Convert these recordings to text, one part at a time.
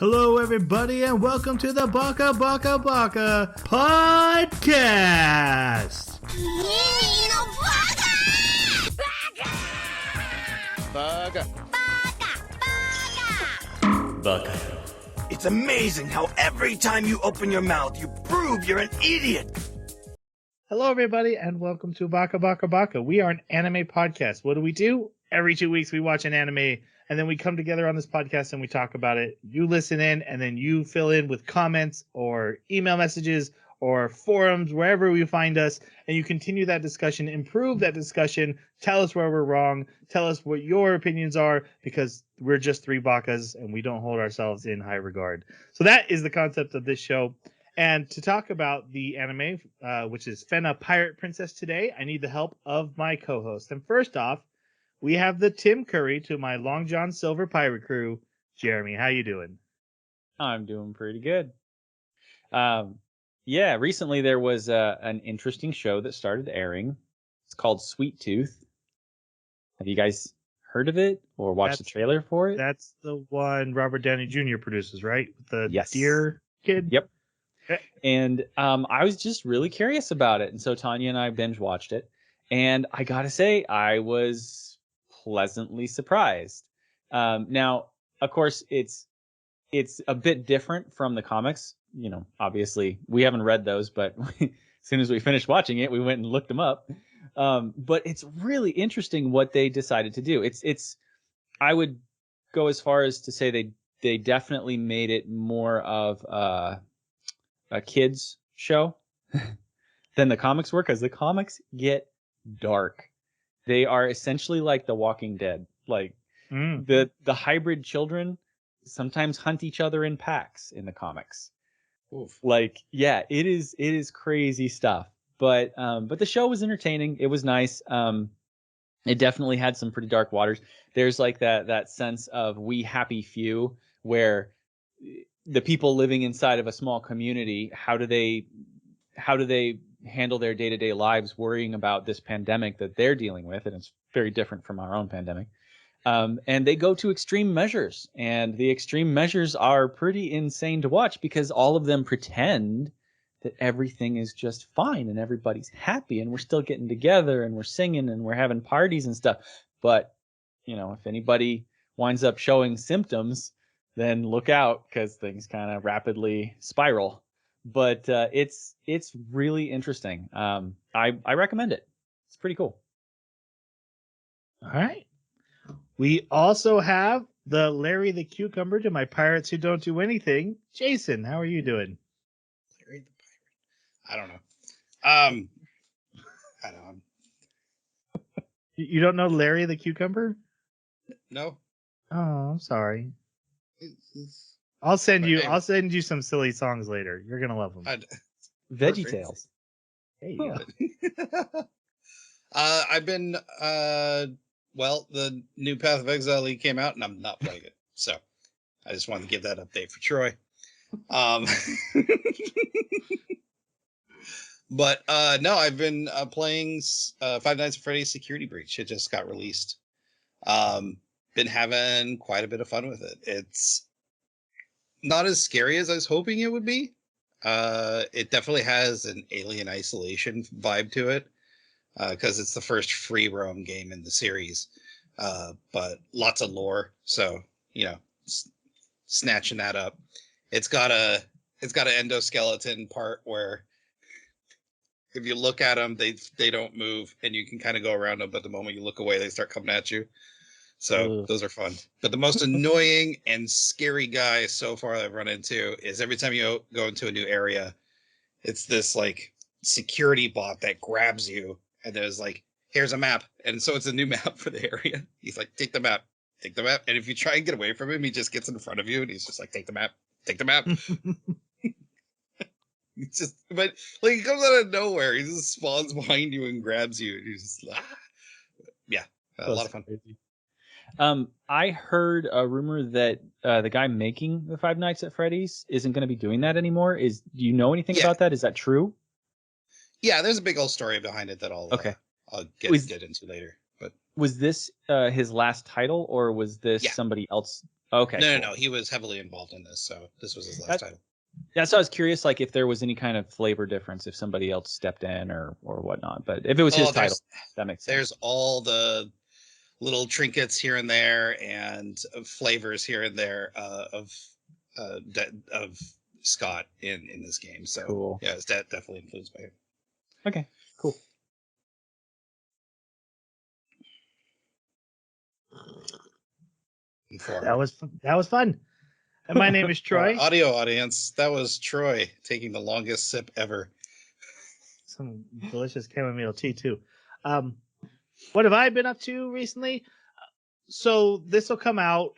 Hello, everybody, and welcome to the Baka podcast. Baka. It's amazing how every time you open your mouth, you prove you're an idiot. Hello, everybody, and welcome to Baka. We are an anime podcast. What do? Every 2 weeks, we watch an anime, and then we come together on this podcast and we talk about it. You listen in, and then you fill in with comments or email messages or forums, wherever you find us, and you continue that discussion, improve that discussion, tell us where we're wrong, tell us what your opinions are, because we're just three Bakas, and we don't hold ourselves in high regard. So that is the concept of this show. And to talk about the anime, which is Fena Pirate Princess today, I need the help of my co-host. And first off, we have the Tim Curry to my Long John Silver pirate crew. Jeremy, how you doing? I'm doing pretty good. Recently there was an interesting show that started airing. It's called Sweet Tooth. Have you guys heard of it or watched the trailer for it? That's the one Robert Downey Jr. produces, right? The Yes. deer kid? Yep. And I was just really curious about it. And so Tanya and I binge watched it. And I got to say, I was pleasantly surprised. Now, of course, it's a bit different from the comics. You know, obviously, we haven't read those, but as soon as we finished watching it, we went and looked them up. But it's really interesting what they decided to do. I would go as far as to say they definitely made it more of a kids show than the comics were, because the comics get dark. They are essentially like The Walking Dead. Like the hybrid children sometimes hunt each other in packs in the comics. Oof. Like, yeah, it is crazy stuff. But the show was entertaining. It was nice. It definitely had some pretty dark waters. There's like that sense of we happy few, where the people living inside of a small community, how do they handle their day-to-day lives worrying about this pandemic that they're dealing with? And it's very different from our own pandemic. And they go to extreme measures, and the extreme measures are pretty insane to watch, because all of them pretend that everything is just fine and everybody's happy and we're still getting together and we're singing and we're having parties and stuff. But, you know, if anybody winds up showing symptoms, then look out, because things kind of rapidly spiral. But it's really interesting. I recommend it. It's pretty cool. All right. We also have the Larry the Cucumber to my pirates who don't do anything. Jason, how are you doing? Larry the Pirate. I don't know. I don't know. You don't know Larry the Cucumber? No. Oh, I'm sorry. It's I'll send my name. you some silly songs later. You're gonna love them. Veggie Perfect. Tales. There you go. I've been the new Path of Exile League came out and I'm not playing it. So I just wanted to give that update for Troy. But no, I've been playing Five Nights at Freddy's Security Breach. It just got released. Been having quite a bit of fun with it. It's not as scary as I was hoping it would be. It definitely has an Alien Isolation vibe to it, because it's the first free roam game in the series. But lots of lore, so you know, snatching that up. It's got an endoskeleton part where if you look at them, they don't move, and you can kind of go around them. But the moment you look away, they start coming at you. So those are fun. But the most annoying and scary guy so far that I've run into is every time you go into a new area, it's this like security bot that grabs you, and there's like, here's a map. And so it's a new map for the area. He's like, take the map. And if you try and get away from him, he just gets in front of you and he's just like, take the map. It's just, but like, he comes out of nowhere. He just spawns behind you and grabs you. And you're just a lot of fun. Crazy. I heard a rumor that the guy making the Five Nights at Freddy's isn't going to be doing that anymore. Do you know anything about that? Is that true? Yeah, there's a big old story behind it that I'll get into later. But was this his last title, or was this somebody else Okay, No, cool. no, no. He was heavily involved in this, so this was his last title. Yeah, so I was curious, like, if there was any kind of flavor difference if somebody else stepped in or whatnot. But if it was his title, that makes sense. There's all the little trinkets here and there and flavors here and there of Scott in this game. So Cool. yeah, it's definitely influenced by him. Okay, cool. That was fun. And my name is Troy. Audio audience, that was Troy taking the longest sip ever. Some delicious chamomile tea too. What have I been up to recently? So this will come out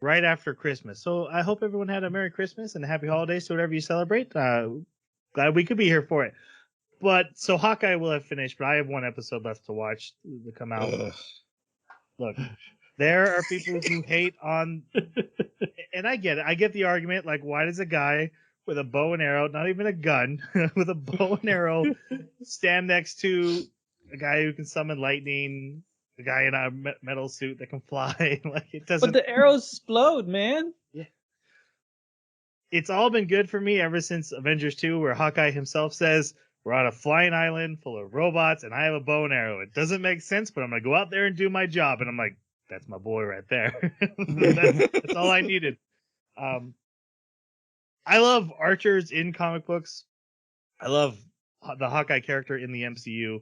right after Christmas. So I hope everyone had a Merry Christmas and a Happy Holidays to whatever you celebrate. Glad we could be here for it. But so Hawkeye will have finished, but I have one episode left to watch to come out. Look, there are people who hate on, and I get it. I get the argument. Like, why does a guy with a bow and arrow, not even a gun, with a bow and arrow, stand next to a guy who can summon lightning, a guy in a metal suit that can fly? Like, it doesn't. But the arrows explode, man. Yeah. It's all been good for me ever since Avengers 2, where Hawkeye himself says, we're on a flying island full of robots, and I have a bow and arrow. It doesn't make sense, but I'm going to go out there and do my job. And I'm like, that's my boy right there. that's all I needed. I love archers in comic books. I love the Hawkeye character in the MCU.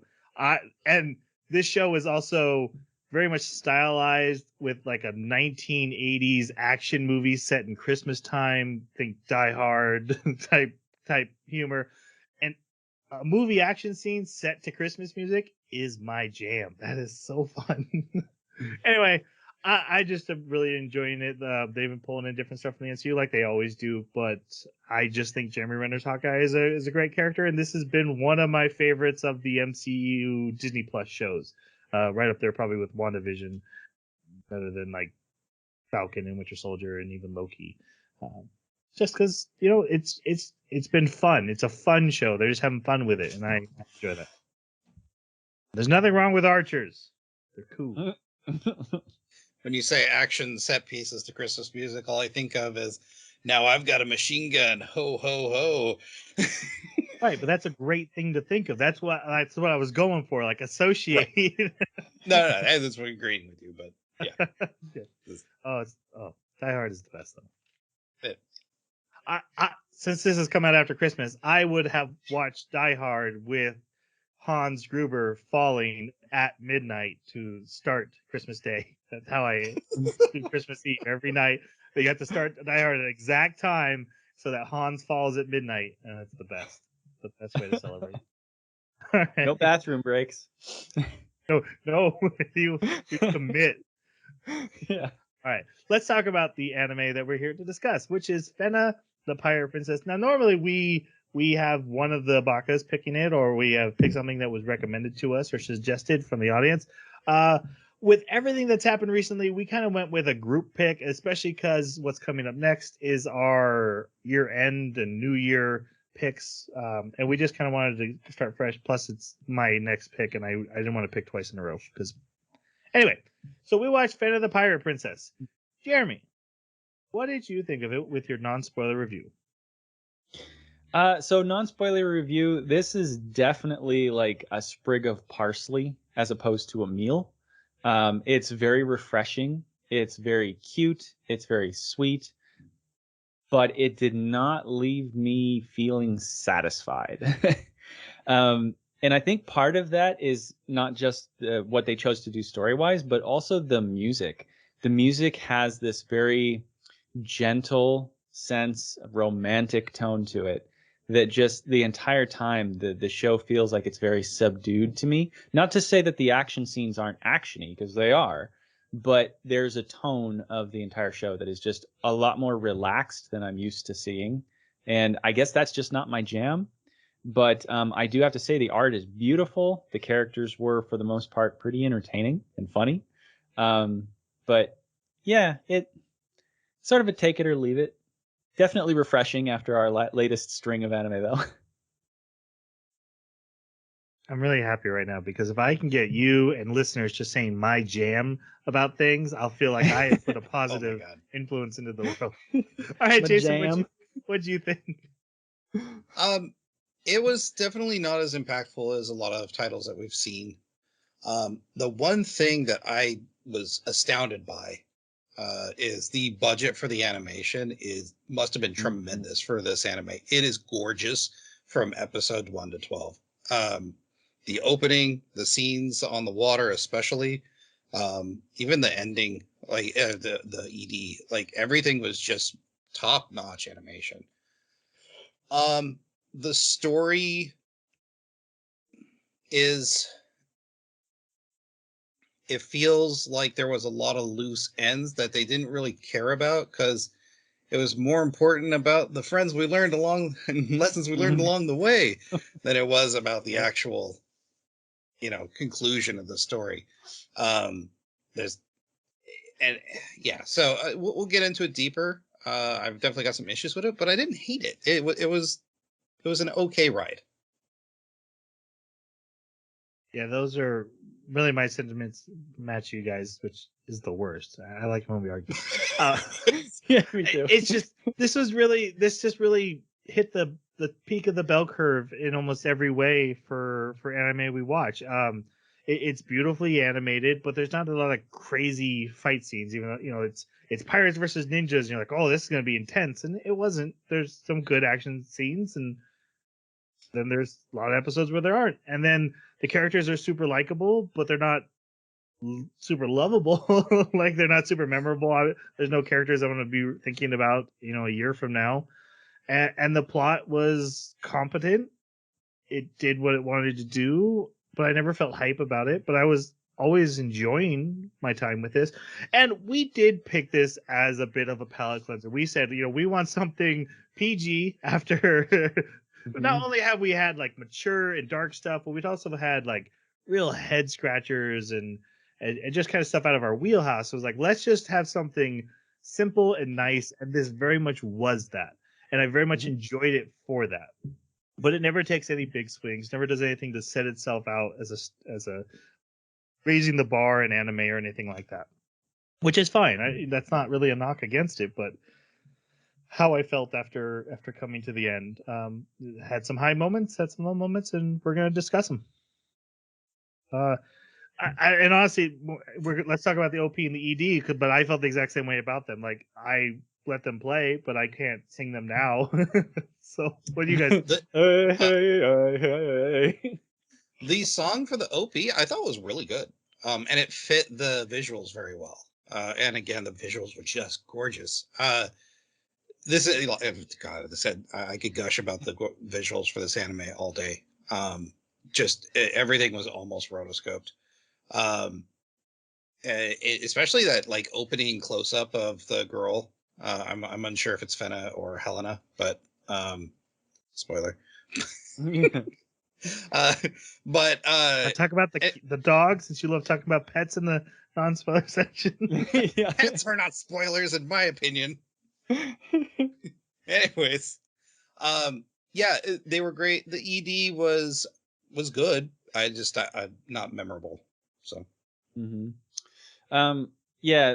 And this show is also very much stylized with like a 1980s action movie set in Christmas time. Think Die Hard type humor. And a movie action scene set to Christmas music is my jam. That is so fun. Anyway, I just am really enjoying it. They've been pulling in different stuff from the MCU like they always do, but I just think Jeremy Renner's Hawkeye is a great character, and this has been one of my favorites of the MCU Disney Plus shows. Right up there probably with WandaVision, better than like Falcon and Winter Soldier and even Loki. Just because, you know, it's been fun. It's a fun show. They're just having fun with it, and I enjoy that. There's nothing wrong with archers. They're cool. When you say action set pieces to Christmas music, all I think of is, now I've got a machine gun, ho ho ho. Right, but that's a great thing to think of. That's what I was going for, like associate. Right. No, that's what I'm agreeing with you, but yeah. Yeah. Die Hard is the best though. Yeah. I since this has come out after Christmas, I would have watched Die Hard with Hans Gruber falling at midnight to start Christmas Day. That's how I do Christmas Eve every night. They got to start Die Hard at the exact time so that Hans falls at midnight, and it's the best. The best way to celebrate. Right. No bathroom breaks. No, you commit. Yeah. All right, let's talk about the anime that we're here to discuss, which is Fena, the Pirate Princess. Now, normally we have one of the Bakas picking it, or we have picked something that was recommended to us or suggested from the audience. With everything that's happened recently, we kind of went with a group pick, especially because what's coming up next is our year-end and New Year picks, and we just kind of wanted to start fresh. Plus, it's my next pick, and I didn't want to pick twice in a row. Because anyway, so we watched Fena the Pirate Princess. Jeremy, what did you think of it with your non-spoiler review? So non-spoiler review, this is definitely like a sprig of parsley as opposed to a meal. It's very refreshing. It's very cute. It's very sweet. But it did not leave me feeling satisfied. And I think part of that is not just what they chose to do story-wise, but also the music. The music has this very gentle sense of romantic tone to it that just the entire time the show feels like it's very subdued to me. Not to say that the action scenes aren't actiony, because they are, but there's a tone of the entire show that is just a lot more relaxed than I'm used to seeing. And I guess that's just not my jam. But I do have to say the art is beautiful. The characters were, for the most part, pretty entertaining and funny. But yeah, it sort of a take it or leave it. Definitely refreshing after our latest string of anime, though. I'm really happy right now because if I can get you and listeners just saying my jam about things, I'll feel like I have put a Oh my positive god. influence into the world. All right, My Jason, jam. what'd you think? It was definitely not as impactful as a lot of titles that we've seen. The one thing that I was astounded by is the budget for the animation must have been tremendous for this anime. It is gorgeous from episode 1 to 12. The opening, the scenes on the water, especially, even the ending, like the ED, like everything was just top notch animation. The story is, it feels like there was a lot of loose ends that they didn't really care about because it was more important about the friends we learned along and lessons we learned along the way than it was about the actual, conclusion of the story. There's and yeah, so we'll get into it deeper. I've definitely got some issues with it, but I didn't hate it. It was an okay ride. Yeah, those are really my sentiments match you guys, which is the worst. I like when we argue. Yeah, me too. It's just this just really hit the peak of the bell curve in almost every way for anime we watch. It's beautifully animated, but there's not a lot of crazy fight scenes. Even though it's pirates versus ninjas, and you're like, oh, this is gonna be intense, and it wasn't. There's some good action scenes, and then there's a lot of episodes where there aren't. And then the characters are super likable, but they're not super lovable. Like they're not super memorable. There's no characters I'm going to be thinking about, a year from now. And the plot was competent. It did what it wanted to do, but I never felt hype about it. But I was always enjoying my time with this. And we did pick this as a bit of a palate cleanser. We said, we want something PG after. Not only have we had like mature and dark stuff, but we'd also had like real head scratchers and just kind of stuff out of our wheelhouse. So it was like, let's just have something simple and nice. And this very much was that. And I very much enjoyed it for that. But it never takes any big swings, never does anything to set itself out as a raising the bar in anime or anything like that. Which is fine. That's not really a knock against it, but how I felt after coming to the end. Had some high moments, had some low moments, and we're going to discuss them. And honestly, let's talk about the OP and the ED. But I felt the exact same way about them. Like I let them play, but I can't sing them now. So what do you guys? The song for the OP I thought was really good, and it fit the visuals very well. And again, the visuals were just gorgeous. This is, God, I said I could gush about the visuals for this anime all day. Everything was almost rotoscoped. Especially that like opening close up of the girl. I'm unsure if it's Fena or Helena, but spoiler. But talk about the dogs, since you love talking about pets in the non-spoiler section. Pets are not spoilers, in my opinion. Anyways, yeah, they were great. The ED was good. I just not memorable. So, yeah,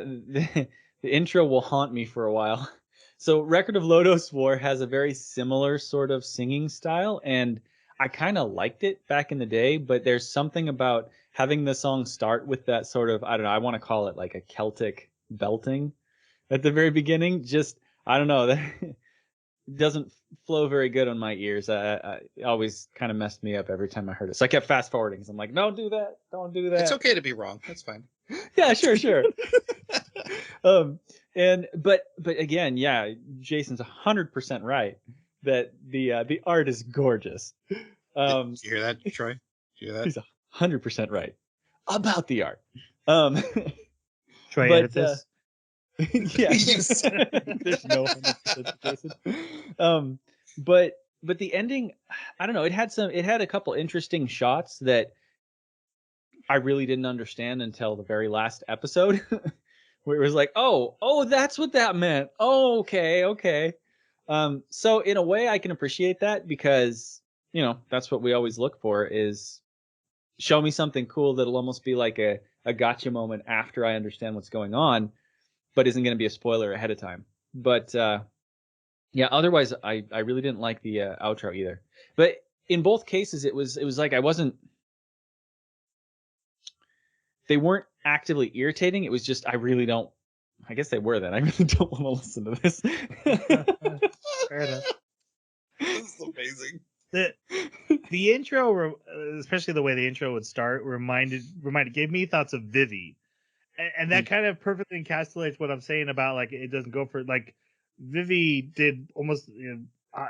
the intro will haunt me for a while. So, Record of Lodoss War has a very similar sort of singing style, and I kind of liked it back in the day. But there's something about having the song start with that sort of, I don't know, I want to call it like a Celtic belting at the very beginning. Just, I don't know, that doesn't flow very good on my ears. It always kind of messed me up every time I heard it. So I kept fast forwarding. So I'm like, don't do that. Don't do that. it's okay to be wrong. That's fine. Yeah, sure. But again, yeah, Jason's 100% right that the art is gorgeous. Did you hear that, Troy? Did you hear that? He's 100% right about the art. Troy, but edit this. yeah, there's no 100% Jason. But the ending, I don't know. It had a couple interesting shots that I really didn't understand until the very last episode, where it was like, oh, that's what that meant. Oh, okay. So in a way, I can appreciate that because that's what we always look for is show me something cool that'll almost be like a gotcha moment after I understand what's going on, but isn't going to be a spoiler ahead of time. But yeah, otherwise I really didn't like the outro either. But in both cases, it was like they weren't actively irritating. It was just I really don't. I guess they were then. I really don't want to listen to this. Fair enough. This is amazing. The intro, especially the way the intro would start, gave me thoughts of Vivi, and that kind of perfectly encapsulates what I'm saying about like it doesn't go for like Vivi did almost.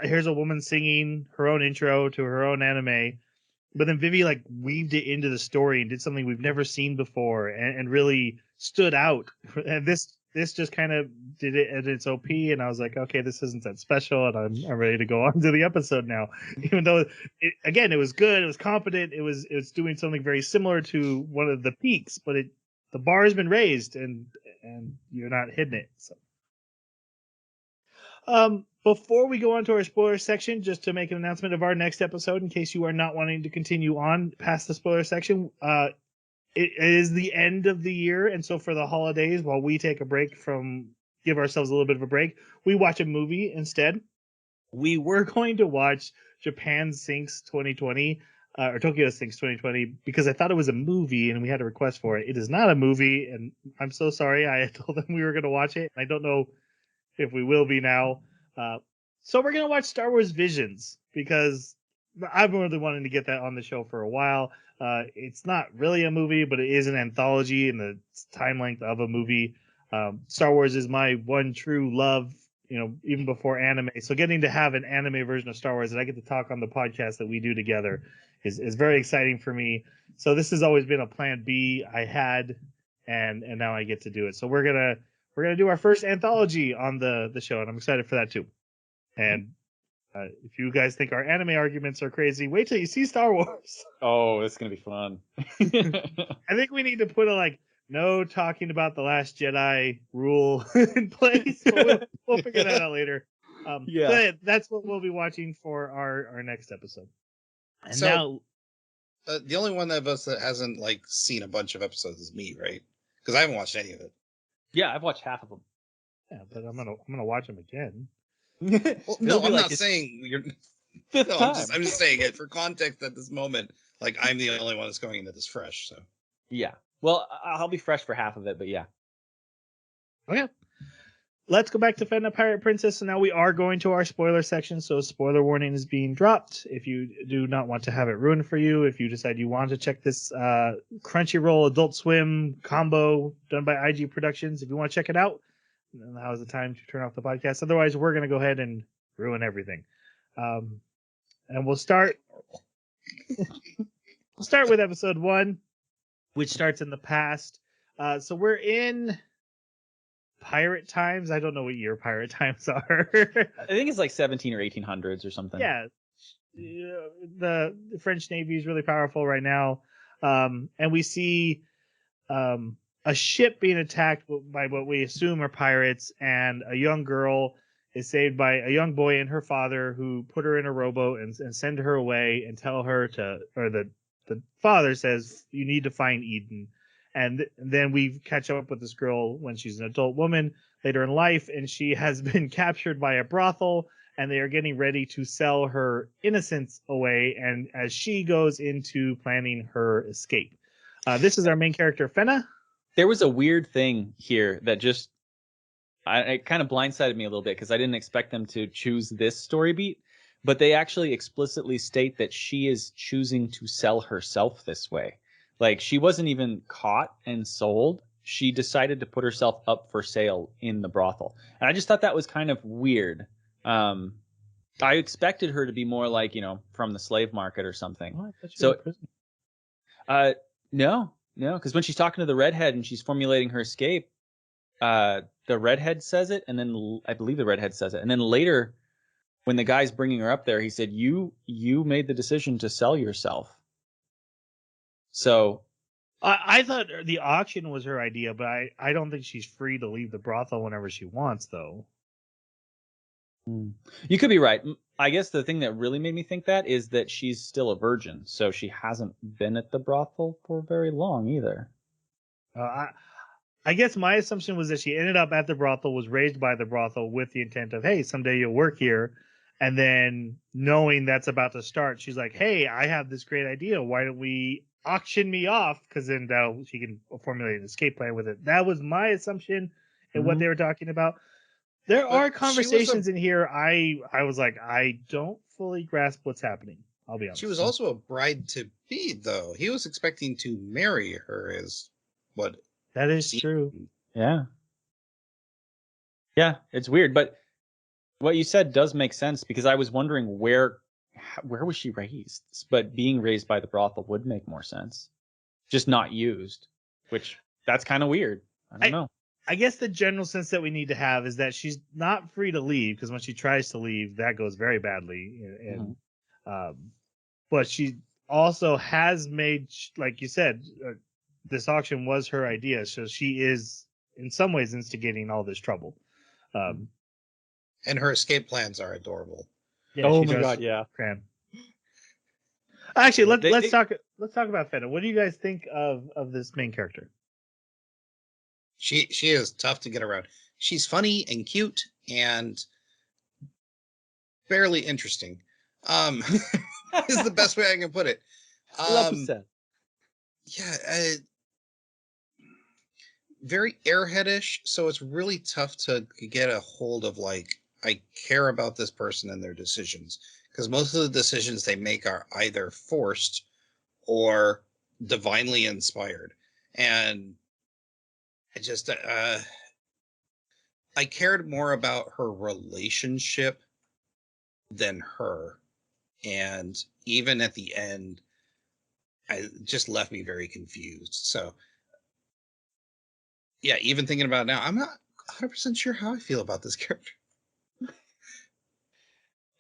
Here's a woman singing her own intro to her own anime, but then Vivi like weaved it into the story and did something we've never seen before, and really stood out. And this just kind of did it at its OP, and I was like, okay, this isn't that special, and I'm ready to go on to the episode now. Even though, it was good, it was competent, it was doing something very similar to one of the peaks, but the bar has been raised, and you're not hitting it. So, before we go on to our spoiler section, just to make an announcement of our next episode, in case you are not wanting to continue on past the spoiler section, it is the end of the year, and so for the holidays, while we take a break give ourselves a little bit of a break, we watch a movie instead. We were going to watch Japan Sinks 2020, or Tokyo Sinks 2020, because I thought it was a movie, and we had a request for it. It is not a movie, and I'm so sorry. I told them we were going to watch it, and I don't know if we will be now. So we're going to watch Star Wars Visions, because I've been really wanting to get that on the show for a while. It's not really a movie, but it is an anthology in the time length of a movie. Star Wars is my one true love, even before anime. So getting to have an anime version of Star Wars that I get to talk on the podcast that we do together is very exciting for me. So this has always been a plan B I had, and now I get to do it. So we're gonna do our first anthology on the show, and I'm excited for that too. And if you guys think our anime arguments are crazy, wait till you see Star Wars. Oh, it's gonna be fun. I think we need to put a no talking about the Last Jedi rule in place. But we'll figure that out later. Yeah. So that's what we'll be watching for our next episode. And so, now, the only one of us that hasn't seen a bunch of episodes is me, right? Because I haven't watched any of it. Yeah, I've watched half of them. Yeah, but I'm gonna watch them again. Well, no, I'm not saying you're. Fifth time. I'm just saying it for context at this moment. I'm the only one that's going into this fresh. So yeah. Well, I'll be fresh for half of it, but yeah. Okay. Let's go back to Fena Pirate Princess. So now we are going to our spoiler section. So spoiler warning is being dropped. If you do not want to have it ruined for you, if you decide you want to check this Crunchyroll Adult Swim combo done by IG Productions, if you want to check it out, then now is the time to turn off the podcast. Otherwise, we're going to go ahead and ruin everything. And we'll start. We'll start with episode 1, which starts in the past. So we're in pirate times. I don't know what year pirate times are. I think it's 17 or 1800s or something. Yeah. The French Navy is really powerful right now. And we see a ship being attacked by what we assume are pirates, and a young girl is saved by a young boy and her father, who put her in a rowboat and send her away and tell her the father says, you need to find Eden. And then we catch up with this girl when she's an adult woman later in life, and she has been captured by a brothel, and they are getting ready to sell her innocence away, and as she goes into planning her escape. This is our main character, Fena. There was a weird thing here that just it kind of blindsided me a little bit, because I didn't expect them to choose this story beat, but they actually explicitly state that she is choosing to sell herself this way. She wasn't even caught and sold. She decided to put herself up for sale in the brothel. And I just thought that was kind of weird. I expected her to be more from the slave market or something. Oh, I thought she was in prison. No, because when she's talking to the redhead and she's formulating her escape, the redhead says it, and then I believe the redhead says it. And then later, when the guy's bringing her up there, he said, you made the decision to sell yourself. So I thought the auction was her idea, but I don't think she's free to leave the brothel whenever she wants, though. You could be right. I guess the thing that really made me think that is that she's still a virgin, so she hasn't been at the brothel for very long either. I guess my assumption was that she ended up at the brothel, was raised by the brothel with the intent of, hey, someday you'll work here. And then knowing that's about to start, she's like, hey, I have this great idea. Why don't we auction me off? Because then she can formulate an escape plan with it. That was my assumption and what they were talking about. There are conversations in here. I was like, I don't fully grasp what's happening. I'll be honest. She was also a bride to be, though. He was expecting to marry her, is what. That is true. Yeah. Yeah, it's weird, but what you said does make sense because I was wondering where was she raised? But being raised by the brothel would make more sense. Just not used, which that's kind of weird. I don't know. I guess the general sense that we need to have is that she's not free to leave because when she tries to leave, that goes very badly. And but she also has made, like you said, this auction was her idea, so she is in some ways instigating all this trouble. And her escape plans are adorable. Yeah, oh my god, yeah. Cram. Actually, let's talk about Fena. What do you guys think of this main character? She is tough to get around. She's funny and cute and barely interesting. Is the best way I can put it. Yeah, very airheadish, so it's really tough to get a hold of, like, I care about this person and their decisions, because most of the decisions they make are either forced or divinely inspired. And I just I cared more about her relationship than her, and even at the end it just left me very confused. So yeah, even thinking about it now, I'm not 100% sure how I feel about this character.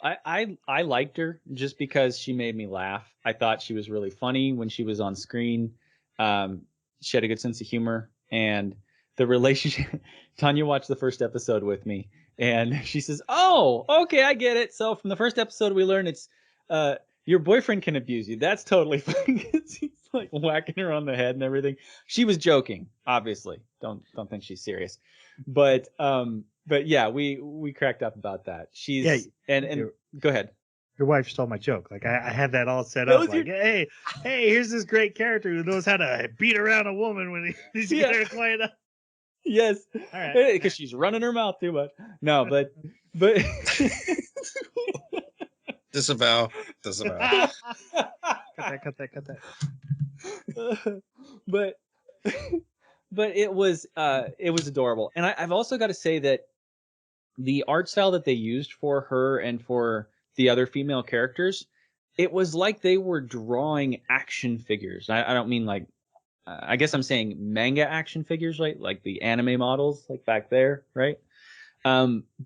I liked her just because she made me laugh. I thought she was really funny when she was on screen. She had a good sense of humor, and the relationship. Tanya watched the first episode with me, and she says, "Oh, okay, I get it." So from the first episode, we learn it's your boyfriend can abuse you. That's totally fine. He's like whacking her on the head and everything. She was joking, obviously. Don't think she's serious, but yeah, we cracked up about that. She's and go ahead. Your wife stole my joke. Like I had that all set up. Like, hey, here's this great character who knows how to beat around a woman when he's get her quiet up. Yes, all right, because she's running her mouth too much. No, but disavow. Cut that. But it was adorable, and I've also got to say that the art style that they used for her and for the other female characters, it was like they were drawing action figures. I don't mean like, I guess I'm saying manga action figures, right? Like the anime models, like back there, right?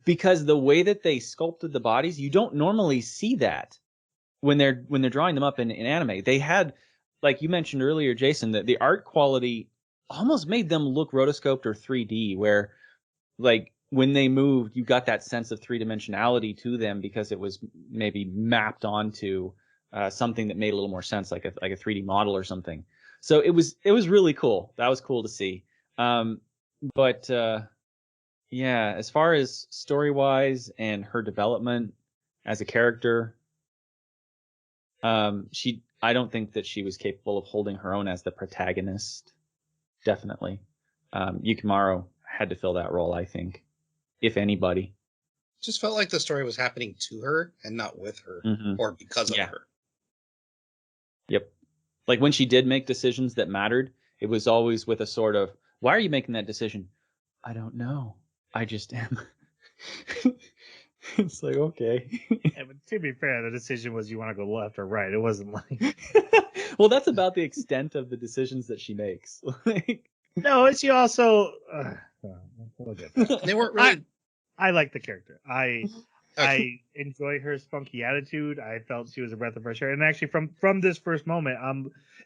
Because the way that they sculpted the bodies, you don't normally see that when they're drawing them up in anime. They had, like you mentioned earlier, Jason, that the art quality almost made them look rotoscoped or 3D, where like when they moved, you got that sense of three-dimensionality to them because it was maybe mapped onto something that made a little more sense, like a 3D model or something. So it was really cool. That was cool to see. But yeah, as far as story-wise and her development as a character, I don't think that she was capable of holding her own as the protagonist. Definitely. Yukimaru had to fill that role, I think, if anybody. Just felt like the story was happening to her and not with her or because of her. Yep. Like when she did make decisions that mattered, it was always with a sort of, why are you making that decision? I don't know. I just am. It's like, okay. Yeah, but to be fair, the decision was you want to go left or right. It wasn't like. Well, that's about the extent of the decisions that she makes. No, she also. They weren't really. I like the character. I enjoy her spunky attitude. I felt she was a breath of fresh air. And actually, from this first moment,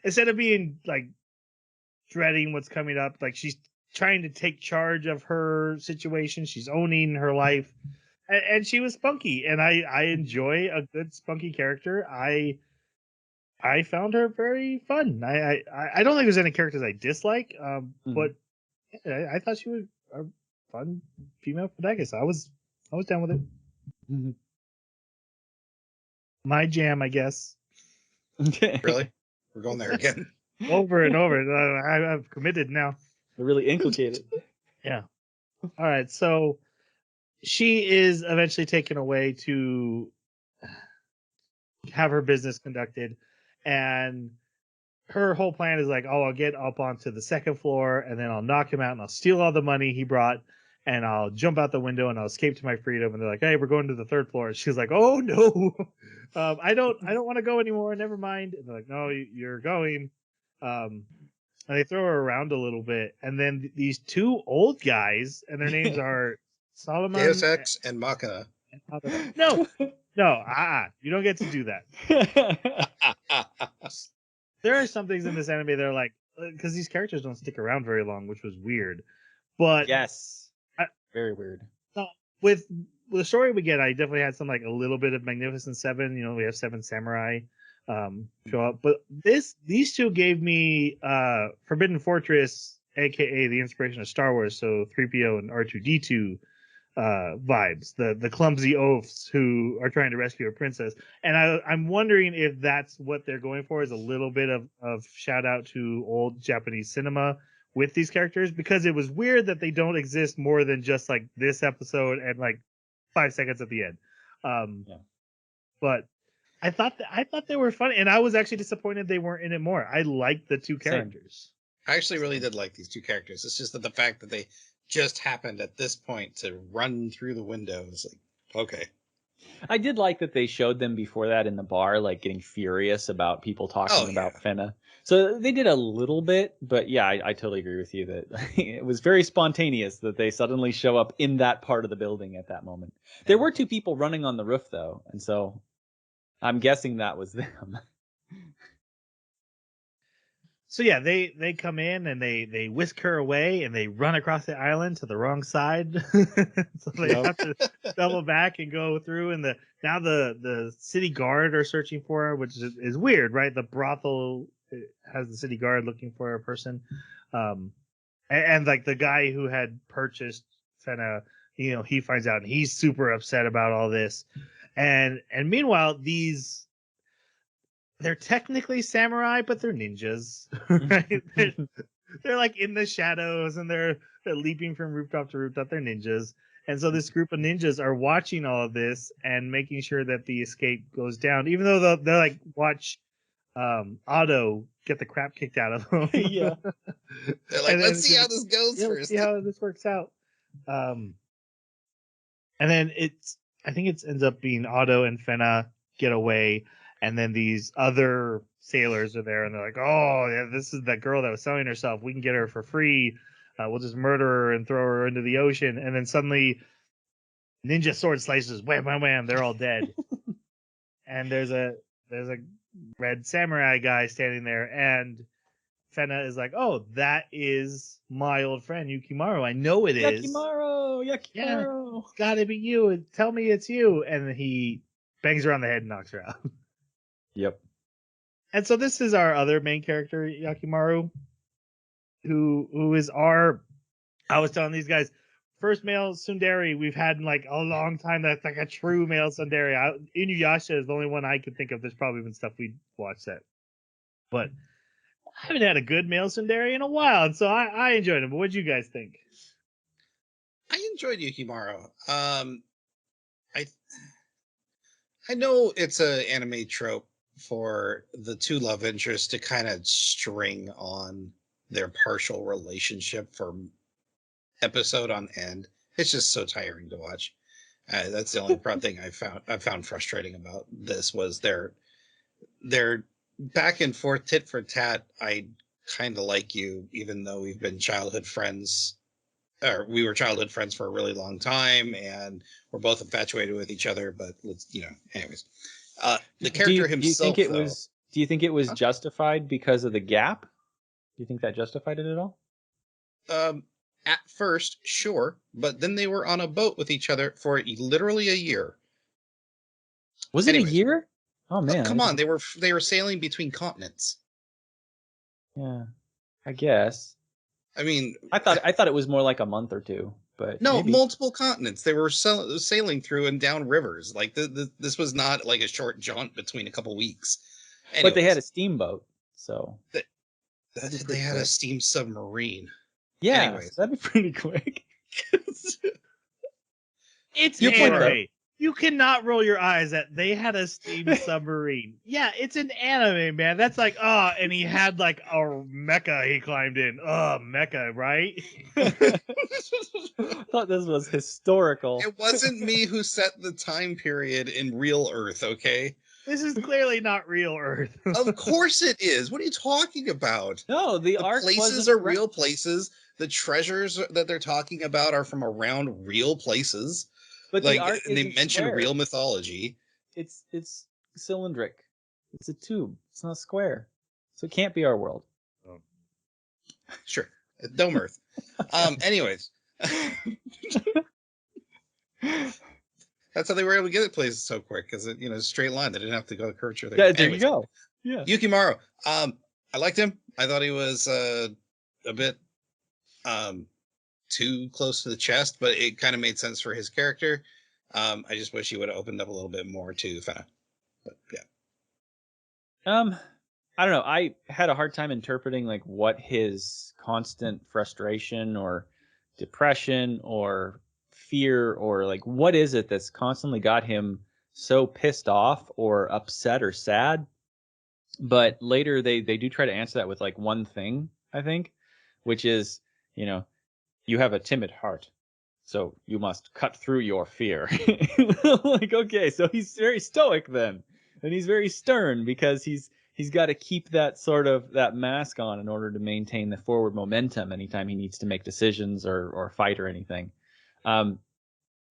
instead of being like dreading what's coming up, like she's trying to take charge of her situation. She's owning her life. and she was spunky, and I enjoy a good spunky character. I found her very fun. I don't think there's any characters I dislike, but I thought she was a fun female protagonist. I was down with it. Mhm. My jam, I guess. Really? We're going there again. Over and over. I've committed now. They're really inculcated. Yeah. All right. So she is eventually taken away to have her business conducted, and her whole plan is like, oh, I'll get up onto the second floor, and then I'll knock him out, and I'll steal all the money he brought, and I'll jump out the window, and I'll escape to my freedom. And they're like, hey, we're going to the third floor. And she's like, oh no, I don't want to go anymore. Never mind. And they're like, no, you're going. And they throw her around a little bit, and then these two old guys, and their names are Solomon. Deus Ex and Machina. No, you don't get to do that. There are some things in this anime that are like, because these characters don't stick around very long, which was weird. But Yes. Very weird. with the story we get, I definitely had some like a little bit of Magnificent Seven. You know, we have Seven Samurai show up, but these two gave me Forbidden Fortress, aka the inspiration of Star Wars. So 3PO and R2D2 vibes, the clumsy oafs who are trying to rescue a princess. And I'm wondering if that's what they're going for, is a little bit of shout out to old Japanese cinema with these characters, because it was weird that they don't exist more than just like this episode and like 5 seconds at the end. But I thought they were funny, and I was actually disappointed they weren't in it more. I liked the two characters. I actually really did like these two characters. It's just that the fact that they just happened at this point to run through the window is like, okay. I did like that they showed them before that in the bar, like getting furious about people talking about Fena. So they did a little bit, but yeah, I totally agree with you that it was very spontaneous that they suddenly show up in that part of the building at that moment. There were two people running on the roof though, and so I'm guessing that was them. So yeah, they come in and they whisk her away, and they run across the island to the wrong side. So they have to double back and go through. And now the city guard are searching for her, which is weird, right? The brothel has the city guard looking for a person, and like the guy who had purchased Fena, you know, he finds out and he's super upset about all this. And meanwhile, they're technically samurai, but they're ninjas, right? They're like in the shadows, and they're leaping from rooftop to rooftop. They're ninjas. And so this group of ninjas are watching all of this and making sure that the escape goes down, even though they're like, watch Otto get the crap kicked out of him. Yeah. They're like, let's see how this goes first. first. See how this works out. And then I think it ends up being Otto and Fena get away. And then these other sailors are there, and they're like, oh, yeah, this is that girl that was selling herself. We can get her for free. We'll just murder her and throw her into the ocean. And then suddenly, ninja sword slices, wham, wham, wham, they're all dead. And there's a red samurai guy standing there, and Fena is like, oh, that is my old friend Yukimaru. I know it is. Yakimaru! Yeah, it's gotta be you. Tell me it's you. And he bangs her on the head and knocks her out. Yep. And so this is our other main character, Yakimaru, who is I was telling these guys, first male tsundere we've had in like a long time that's like a true male tsundere. Inuyasha is the only one I could think of. There's probably been stuff we watched that. But I haven't had a good male tsundere in a while, and so I enjoyed him. But what did you guys think? I enjoyed Yukimaru. I know it's an anime trope for the two love interests to kind of string on their partial relationship for episode on end. It's just so tiring to watch. That's the only thing I found frustrating about this was their back and forth tit for tat. I kind of like you, even though we've been childhood friends. Or we were childhood friends for a really long time, and we're both infatuated with each other. But anyways, the character himself. Do you think it was justified because of the gap? Do you think that justified it at all? At first, sure, but then they were on a boat with each other for literally a year. Was it a Anyways. year? Oh man, Come on, they were sailing between continents. Yeah, I guess. I mean, I thought it was more like a month or two, but no, maybe. multiple continents. They were sailing through and down rivers. Like this was not like a short jaunt between a couple weeks. Anyways, But they had a steamboat, so they had a steam submarine. Yeah, Anyways, so that'd be pretty quick. It's Your point, though. anime. You cannot roll your eyes at they had a steam submarine. Yeah, it's an anime, man. That's like, and he had like a mecha he climbed in. Mecha, right? I thought this was historical. it wasn't me who set the time period in real Earth, okay? This is clearly not real Earth. Of course it is. What are you talking about? No, the arc places are real places. The treasures that they're talking about are from around real places. But like, the arc and they isn't mention square. real mythology. It's cylindric. It's a tube. It's not square, so it can't be our world. Sure, Dome Earth. Anyways, that's how they were able to get it places so quick, because straight line. They didn't have to go curvature there. Yeah, there you go. Yeah, Yukimaru. I liked him. I thought he was a bit too close to the chest, but it kind of made sense for his character. I just wish he would have opened up a little bit more to Fena. But yeah. I don't know. I had a hard time interpreting like what his constant frustration or depression or fear or like what is it that's constantly got him so pissed off or upset or sad. But later they do try to answer that with like one thing, I think, which is, you have a timid heart, so you must cut through your fear. Like, okay, so he's very stoic then, and he's very stern because he's got to keep that sort of that mask on in order to maintain the forward momentum anytime he needs to make decisions or fight or anything.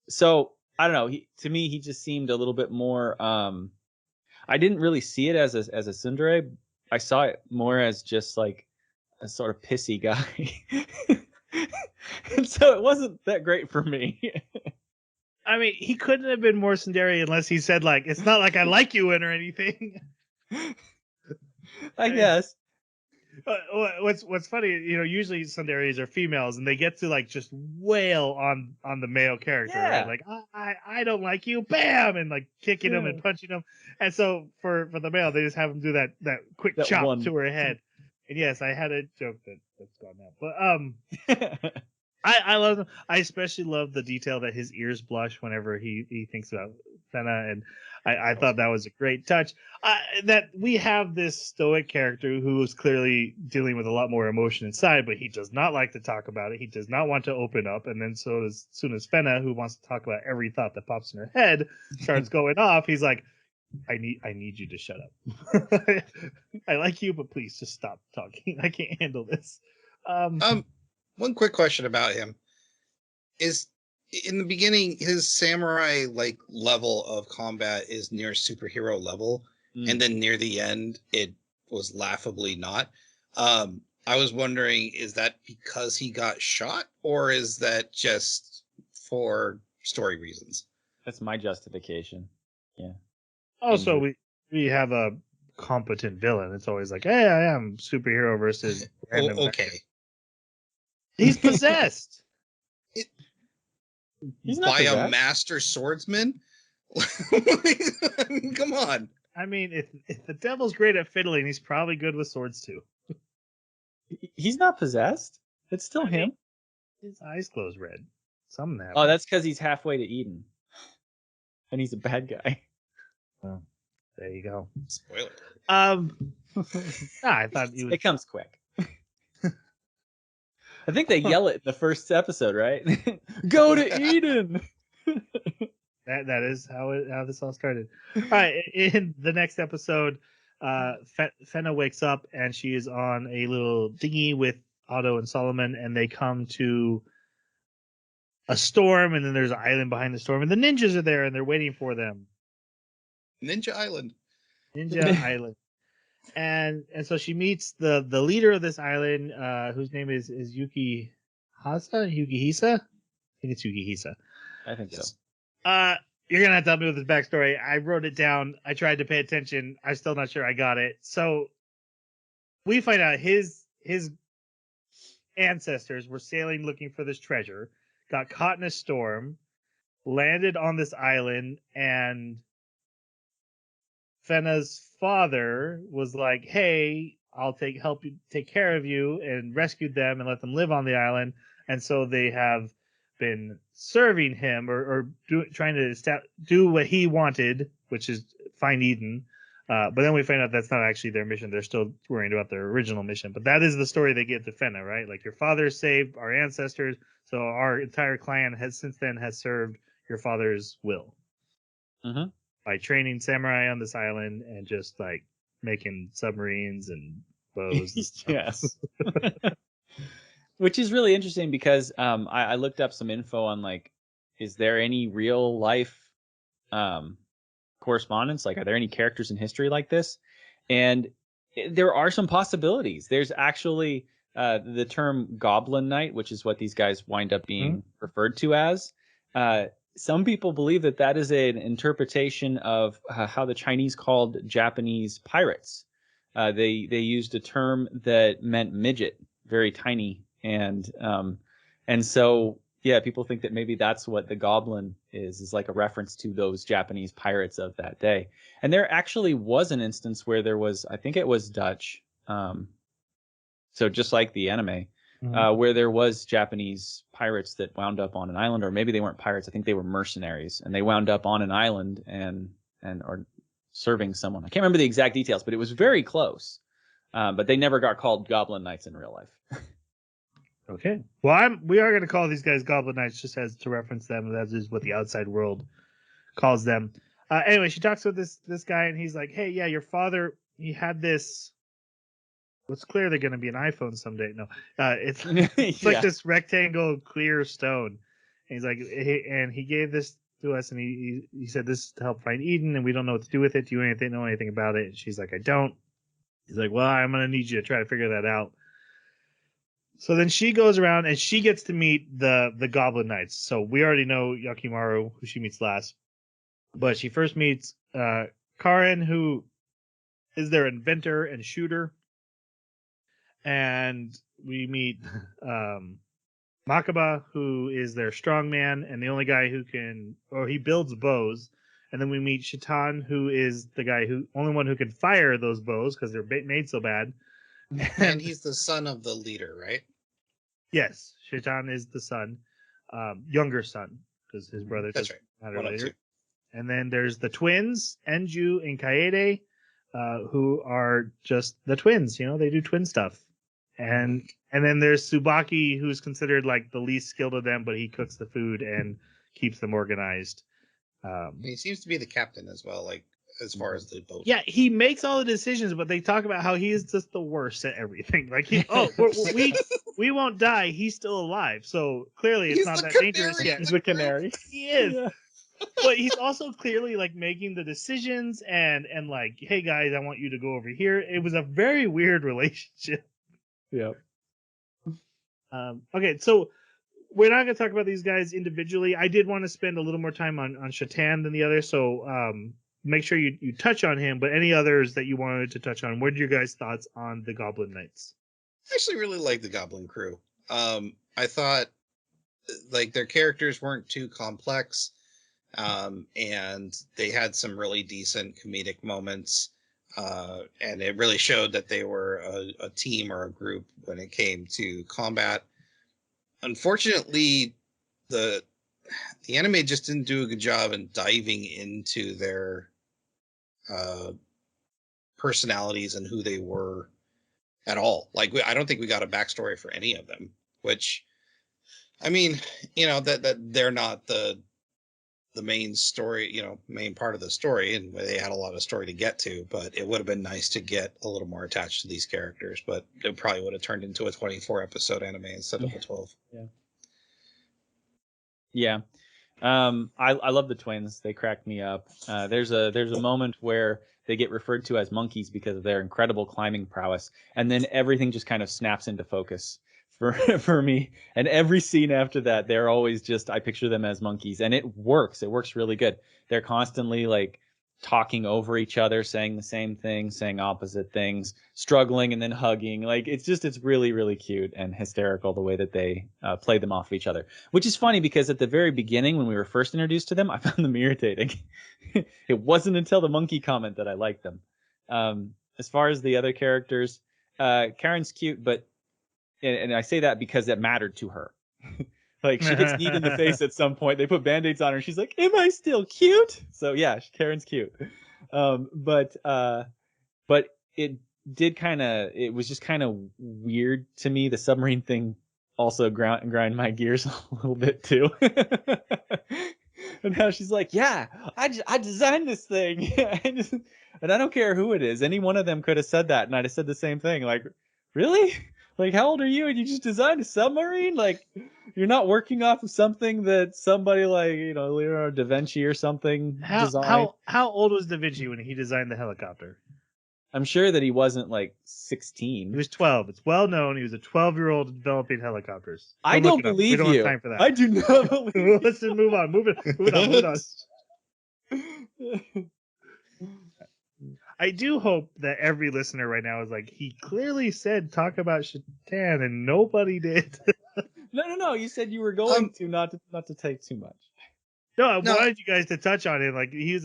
So I don't know. To me, he just seemed a little bit more. I didn't really see it as a tsundere. I saw it more as just like a sort of pissy guy. And so it wasn't that great for me. I mean, he couldn't have been more tsundere unless he said like, it's not like I like you in or anything. I guess. What's funny, usually tsunderes are females and they get to like just wail on the male character, Yeah. right? Like I don't like you, bam, and like kicking him and punching him. And so for the male, they just have him do that quick chop to her head. And yes, I had a joke that's gone now, but I love them. I especially love the detail that his ears blush whenever he thinks about Fena, and I thought that was a great touch. That we have this stoic character who is clearly dealing with a lot more emotion inside, but he does not like to talk about it. He does not want to open up, and then as soon as Fena, who wants to talk about every thought that pops in her head, starts going off, he's like, I need you to shut up. I like you, but please just stop talking. I can't handle this. One quick question about him is, in the beginning, his samurai like level of combat is near superhero level, and then near the end it was laughably not. I was wondering, is that because he got shot, or is that just for story reasons? That's my justification. Yeah. Also, we have a competent villain. It's always like, hey, I am superhero versus random okay. He's possessed. He's not by possessed. A master swordsman. I mean, come on. I mean, if the devil's great at fiddling, he's probably good with swords too. He's not possessed. It's still him. His eyes glow red. Something happened. Oh, that's because he's halfway to Eden, and he's a bad guy. Oh, there you go. Spoiler. I thought he was... It comes quick. I think they yell it in the first episode, right? Go to Eden. That is how this all started. All right, in the next episode, Fena wakes up and she is on a little dinghy with Otto and Solomon, and they come to a storm, and then there's an island behind the storm, and the ninjas are there and they're waiting for them. Ninja Island. Ninja Island. And so she meets the leader of this island, whose name is Yuki Yugihisa? I think it's Yugihisa. I think so. You're gonna have to help me with this backstory. I wrote it down. I tried to pay attention. I'm still not sure I got it. So we find out his ancestors were sailing looking for this treasure, got caught in a storm, landed on this island, and Fena's father was like, "Hey, I'll help you take care of you," and rescued them and let them live on the island. And so they have been serving him or trying to do what he wanted, which is find Eden. But then we find out that's not actually their mission. They're still worrying about their original mission. But that is the story they give to Fena, right? Like, your father saved our ancestors, so our entire clan has since then has served your father's will. Mm-hmm. By training samurai on this island and just like making submarines and bows. And stuff. Yes. Which is really interesting because I looked up some info on, like, is there any real life correspondence? Like, are there any characters in history like this? And there are some possibilities. There's actually the term Goblin Knight, which is what these guys wind up being referred to as. Some people believe that that is an interpretation of how the Chinese called Japanese pirates. They used a term that meant midget, very tiny, and so yeah, people think that maybe that's what the goblin is like a reference to those Japanese pirates of that day. And there actually was an instance where there was, I think it was Dutch, so just like the anime. Where there was Japanese pirates that wound up on an island, or maybe they weren't pirates. I think they were mercenaries, and they wound up on an island and or serving someone. I can't remember the exact details, but it was very close. But they never got called Goblin Knights in real life. Okay. Well, we are going to call these guys Goblin Knights just as to reference them. That is what the outside world calls them. Anyway, she talks with this guy, and he's like, "Hey, yeah, your father, he had this." It's clear they're going to be an iPhone someday. No, it's like this rectangle clear stone. And he's like, and he gave this to us, and he said this is to help find Eden, and we don't know what to do with it. Do you know anything about it? And she's like, I don't. He's like, well, I'm going to need you to try to figure that out. So then she goes around, and she gets to meet the Goblin Knights. So we already know Yakimaru, who she meets last. But she first meets Karen, who is their inventor and shooter. And we meet Makaba, who is their strongman and the only guy who he builds bows. And then we meet Shaitan, who is the guy only one who can fire those bows because they're made so bad. And he's the son of the leader, right? Yes, Shaitan is the son, younger son, because his brother That's doesn't right. matter later. And then there's the twins, Enju and Kaede, who are just the twins. They do twin stuff. And then there's Tsubaki, who's considered like the least skilled of them, but he cooks the food and keeps them organized. He seems to be the captain as well, like as far as the boat. Yeah, he makes all the decisions, but they talk about how he is just the worst at everything. Like, we won't die. He's still alive, so clearly it's not that dangerous yet. He's the canary. He is. Yeah. But he's also clearly like making the decisions and like, hey guys, I want you to go over here. It was a very weird relationship. Yeah. Okay, so we're not going to talk about these guys individually. I did want to spend a little more time on Shaitan than the others, so make sure you touch on him. But any others that you wanted to touch on, what are your guys' thoughts on the Goblin Knights? I actually really like the Goblin crew. I thought like their characters weren't too complex, and they had some really decent comedic moments. And it really showed that they were a team or a group when it came to combat. Unfortunately, the anime just didn't do a good job in diving into their personalities and who they were at all. Like, I don't think we got a backstory for any of them, which, I mean, that they're not the main story, main part of the story, and they had a lot of story to get to, but it would have been nice to get a little more attached to these characters, but it probably would have turned into a 24 episode anime instead of a 12. Yeah. I love the twins. They crack me up. There's a moment where they get referred to as monkeys because of their incredible climbing prowess, and then everything just kind of snaps into focus. for me. And every scene after that, they're always just, I picture them as monkeys, and it works. It works really good. They're constantly like talking over each other, saying the same thing, saying opposite things, struggling and then hugging. Like it's really, really cute and hysterical the way that they play them off of each other, which is funny because at the very beginning, when we were first introduced to them, I found them irritating. It wasn't until the monkey comment that I liked them. As far as the other characters, Karen's cute, but and I say that because it mattered to her. Like she gets kneed in the face at some point. They put band-aids on her and she's like, am I still cute? So yeah, Karen's cute. But it was just kind of weird to me. The submarine thing also grind my gears a little bit too. And now she's like, yeah, I designed this thing. And I don't care who it is. Any one of them could have said that and I'd have said the same thing. Like, really? Like, how old are you and you just designed a submarine? Like, you're not working off of something that somebody like, Leonardo da Vinci or something designed. How old was Da Vinci when he designed the helicopter? I'm sure that he wasn't like 16. He was 12. It's well known. He was a 12-year-old developing helicopters. I don't believe you. We don't have time for that. I do not believe you. Let's just move on. Move on. I do hope that every listener right now is like, he clearly said talk about Shatan and nobody did. No. You said you were going to not to take too much. No, I wanted you guys to touch on it. Like he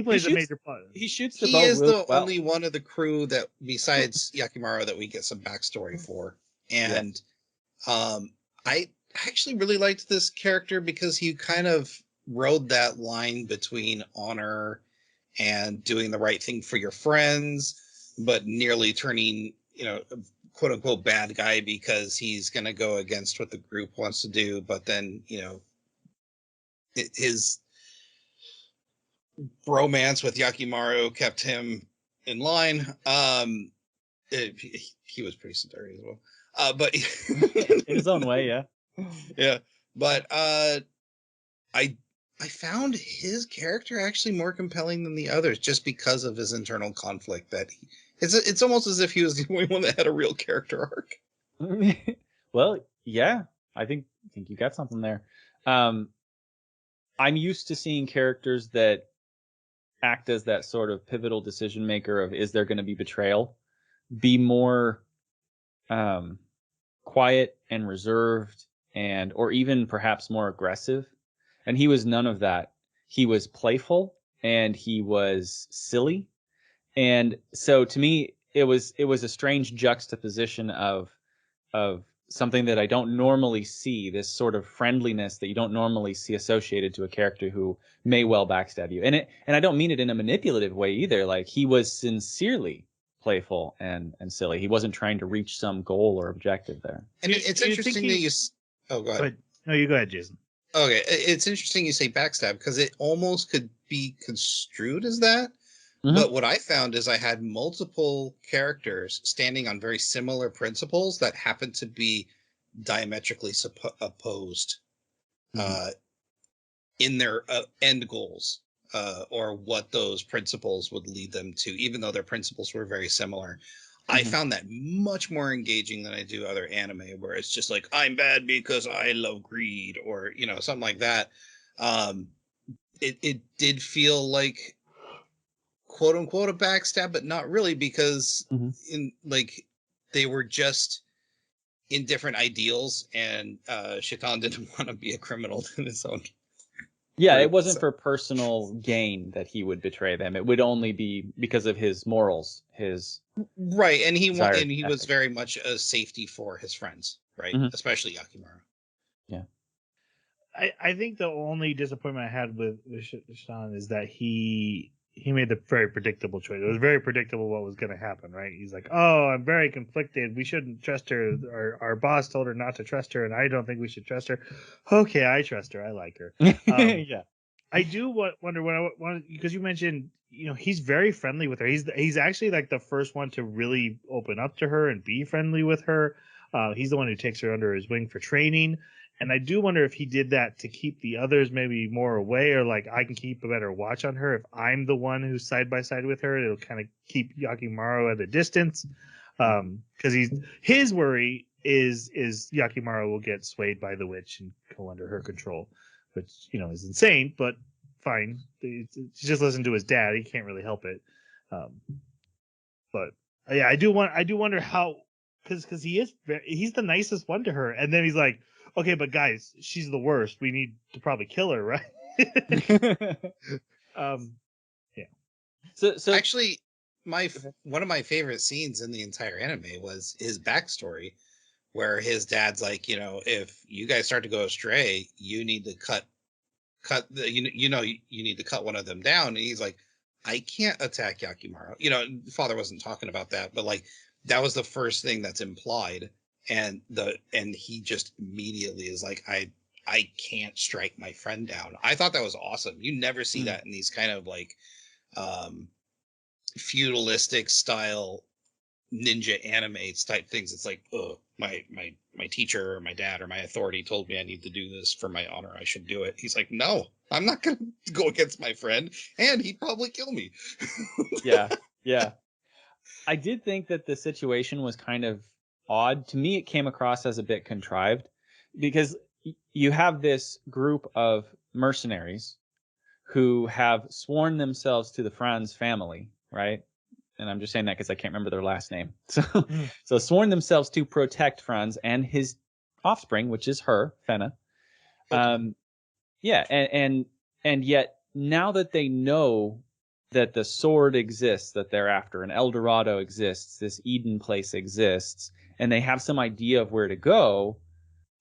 plays a major part. He shoots the bow. He is the only one of the crew that, besides Yakimaru, that we get some backstory for. And I actually really liked this character because he kind of rode that line between honor and doing the right thing for your friends, but nearly turning, quote unquote bad guy because he's going to go against what the group wants to do. But then, his bromance with Yakimaru kept him in line. He was pretty scary as well. But in his own way. Yeah. Yeah. But, I found his character actually more compelling than the others just because of his internal conflict. That it's almost as if he was the only one that had a real character arc. Well, yeah, I think you got something there. I'm used to seeing characters that act as that sort of pivotal decision maker of, is there going to be betrayal, be more quiet and reserved, or even perhaps more aggressive. And he was none of that. He was playful and he was silly. And so to me, it was a strange juxtaposition of something that I don't normally see, this sort of friendliness that you don't normally see associated to a character who may well backstab you. And I don't mean it in a manipulative way either. Like, he was sincerely playful and silly. He wasn't trying to reach some goal or objective there. And it's interesting that you... Oh, go ahead. No, you go ahead, Jason. Okay, it's interesting you say backstab because it almost could be construed as that. Mm-hmm. But what I found is I had multiple characters standing on very similar principles that happened to be diametrically opposed in their end goals or what those principles would lead them to, even though their principles were very similar. I found that much more engaging than I do other anime where it's just like, I'm bad because I love greed or, something like that. It did feel like, quote unquote, a backstab, but not really, because they were just in different ideals and Shaitan didn't want to be a criminal in his own. Yeah, it wasn't for personal gain that he would betray them. It would only be because of his morals, his right, and he was very much a safety for his friends, right? Especially Yakimaru. Yeah, I think the only disappointment I had with Sean is that he made the very predictable choice. It was very predictable what was going to happen, right? He's like, "Oh, I'm very conflicted. We shouldn't trust her. Our boss told her not to trust her, and I don't think we should trust her." Okay, I trust her. I like her. Yeah. I do wonder because you mentioned, he's very friendly with her. He's actually like the first one to really open up to her and be friendly with her. He's the one who takes her under his wing for training. And I do wonder if he did that to keep the others maybe more away, or like, I can keep a better watch on her. If I'm the one who's side by side with her, it'll kind of keep Yakimaru at a distance. Because his worry is Yakimaru will get swayed by the witch and go under her control, which is insane, but fine. He just listen to his dad. He can't really help it. But yeah, I do wonder how, because he's the nicest one to her, and then he's like, okay, but guys, she's the worst. We need to probably kill her, right? Yeah. So Actually, one of my favorite scenes in the entire anime was his backstory, where his dad's like, if you guys start to go astray, you need to cut you need to cut one of them down. And he's like, I can't attack Yakimaru. Father wasn't talking about that, but like that was the first thing that's implied. And he just immediately is like, I can't strike my friend down. I thought that was awesome. You never see that in these kind of like feudalistic style ninja anime type things. It's like, oh, my teacher or my dad or my authority told me I need to do this for my honor. I should do it. He's like, no, I'm not going to go against my friend, and he'd probably kill me. yeah. I did think that the situation was kind of odd. To me, it came across as a bit contrived because you have this group of mercenaries who have sworn themselves to the Franz family, right? And I'm just saying that because I can't remember their last name. So sworn themselves to protect Franz and his offspring, which is her, Fena. Yeah, and yet now that they know that the sword exists that they're after, and El Dorado exists, this Eden place exists, and they have some idea of where to go,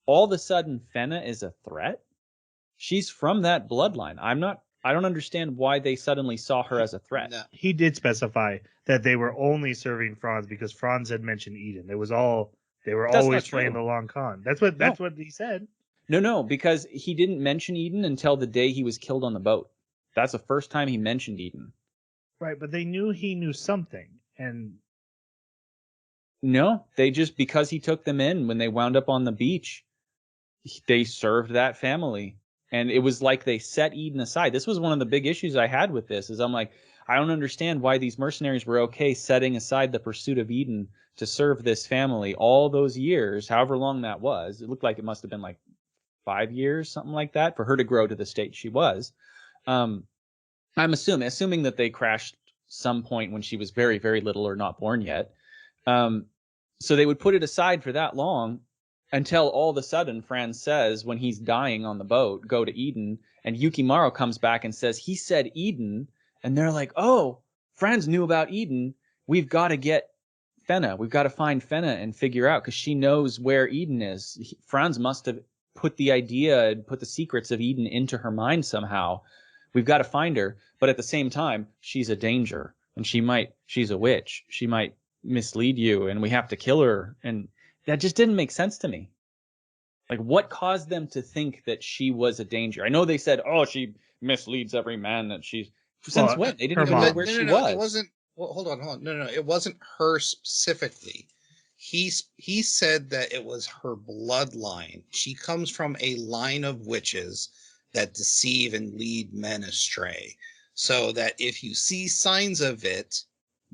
all of a sudden Fena is a threat. She's from that bloodline. I don't understand why they suddenly saw her as a threat. No. He did specify that they were only serving Franz because Franz had mentioned Eden. They were always playing the long con. That's what he said. No, because he didn't mention Eden until the day he was killed on the boat. That's the first time he mentioned Eden. Right, but they knew he knew something, and no, they just, because he took them in when they wound up on the beach, they served that family. And it was like they set Eden aside. This was one of the big issues I had with this, is I'm like, I don't understand why these mercenaries were okay setting aside the pursuit of Eden to serve this family all those years, however long that was. It looked like it must have been like 5 years, something like that, for her to grow to the state she was. I'm assuming that they crashed some point when she was very, very little or not born yet. So they would put it aside for that long until all of a sudden Franz says, when he's dying on the boat, go to Eden, and Yukimaru comes back and says, he said Eden, and they're like, oh, Franz knew about Eden. We've got to get Fena. We've got to find Fena and figure out, because she knows where Eden is. Franz must have put the idea and put the secrets of Eden into her mind somehow. We've got to find her, but at the same time, she's a danger, and she's a witch. She might mislead you, and we have to kill her. And that just didn't make sense to me. Like, what caused them to think that she was a danger? I know they said, oh, she misleads every man that she's... Since when? They didn't even know where she was. It wasn't... Well, hold on. No, it wasn't her specifically. He said that it was her bloodline. She comes from a line of witches that deceive and lead men astray. So that if you see signs of it,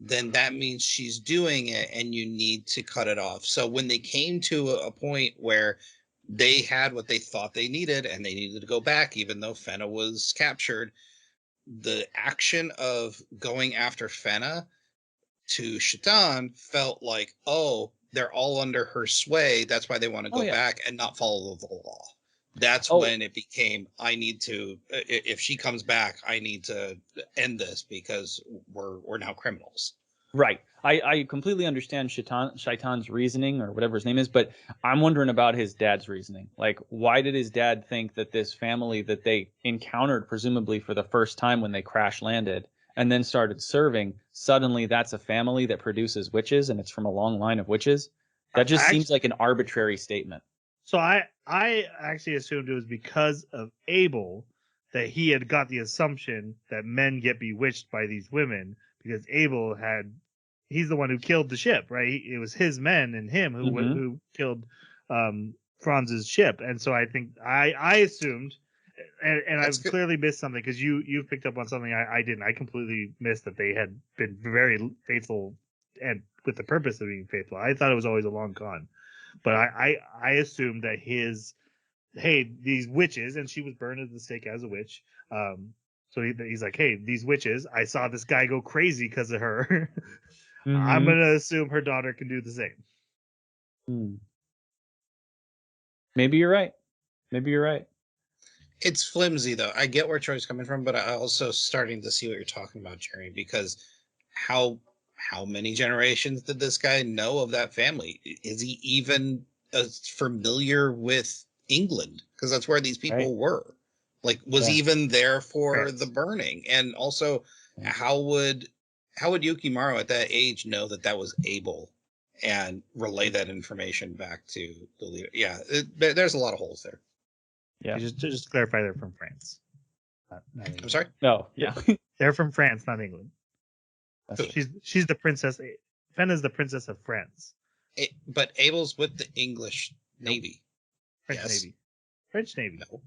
then that means she's doing it and you need to cut it off. So when they came to a point where they had what they thought they needed and they needed to go back, even though Fena was captured, the action of going after Fena to Shaitan felt like, oh, they're all under her sway. That's why they want to go back and not follow the law. That's when it became, I need to, if she comes back, I need to end this because we're now criminals. Right. I completely understand Shaitan's reasoning, or whatever his name is, but I'm wondering about his dad's reasoning. Like, why did his dad think that this family that they encountered, presumably for the first time when they crash landed, and then started serving, suddenly that's a family that produces witches, and it's from a long line of witches? That just seems like an arbitrary statement. So I actually assumed it was because of Abel that he had got the assumption that men get bewitched by these women, because Abel he's the one who killed the ship, right? It was his men and him who killed Franz's ship. And so I think I assumed, and I've clearly missed something, because you picked up on something I didn't. I completely missed that they had been very faithful and with the purpose of being faithful. I thought it was always a long con. But I assumed that these witches, and she was burned at the stake as a witch. So he's like, hey, these witches, I saw this guy go crazy because of her. I'm Mhm. gonna assume her daughter can do the same. Hmm. Maybe you're right. Maybe you're right. It's flimsy though. I get where Troy's coming from, but I also starting to see what you're talking about, Jeremy, because how many generations did this guy know of that family? Is he even familiar with England? Because that's where these people were. Like, was he Yeah. even there for France. the burning? And also, how would Yukimaru at that age know that that was Abel and relay that information back to the leader? Yeah, there's a lot of holes there. Yeah. Just to clarify, they're from France. Not I'm England. sorry. No. Yeah. They're from France, not England. That's Who? She's the princess. Fena's the princess of France. But Abel's with the English Nope. Navy. French Yes. Navy. French Navy. No.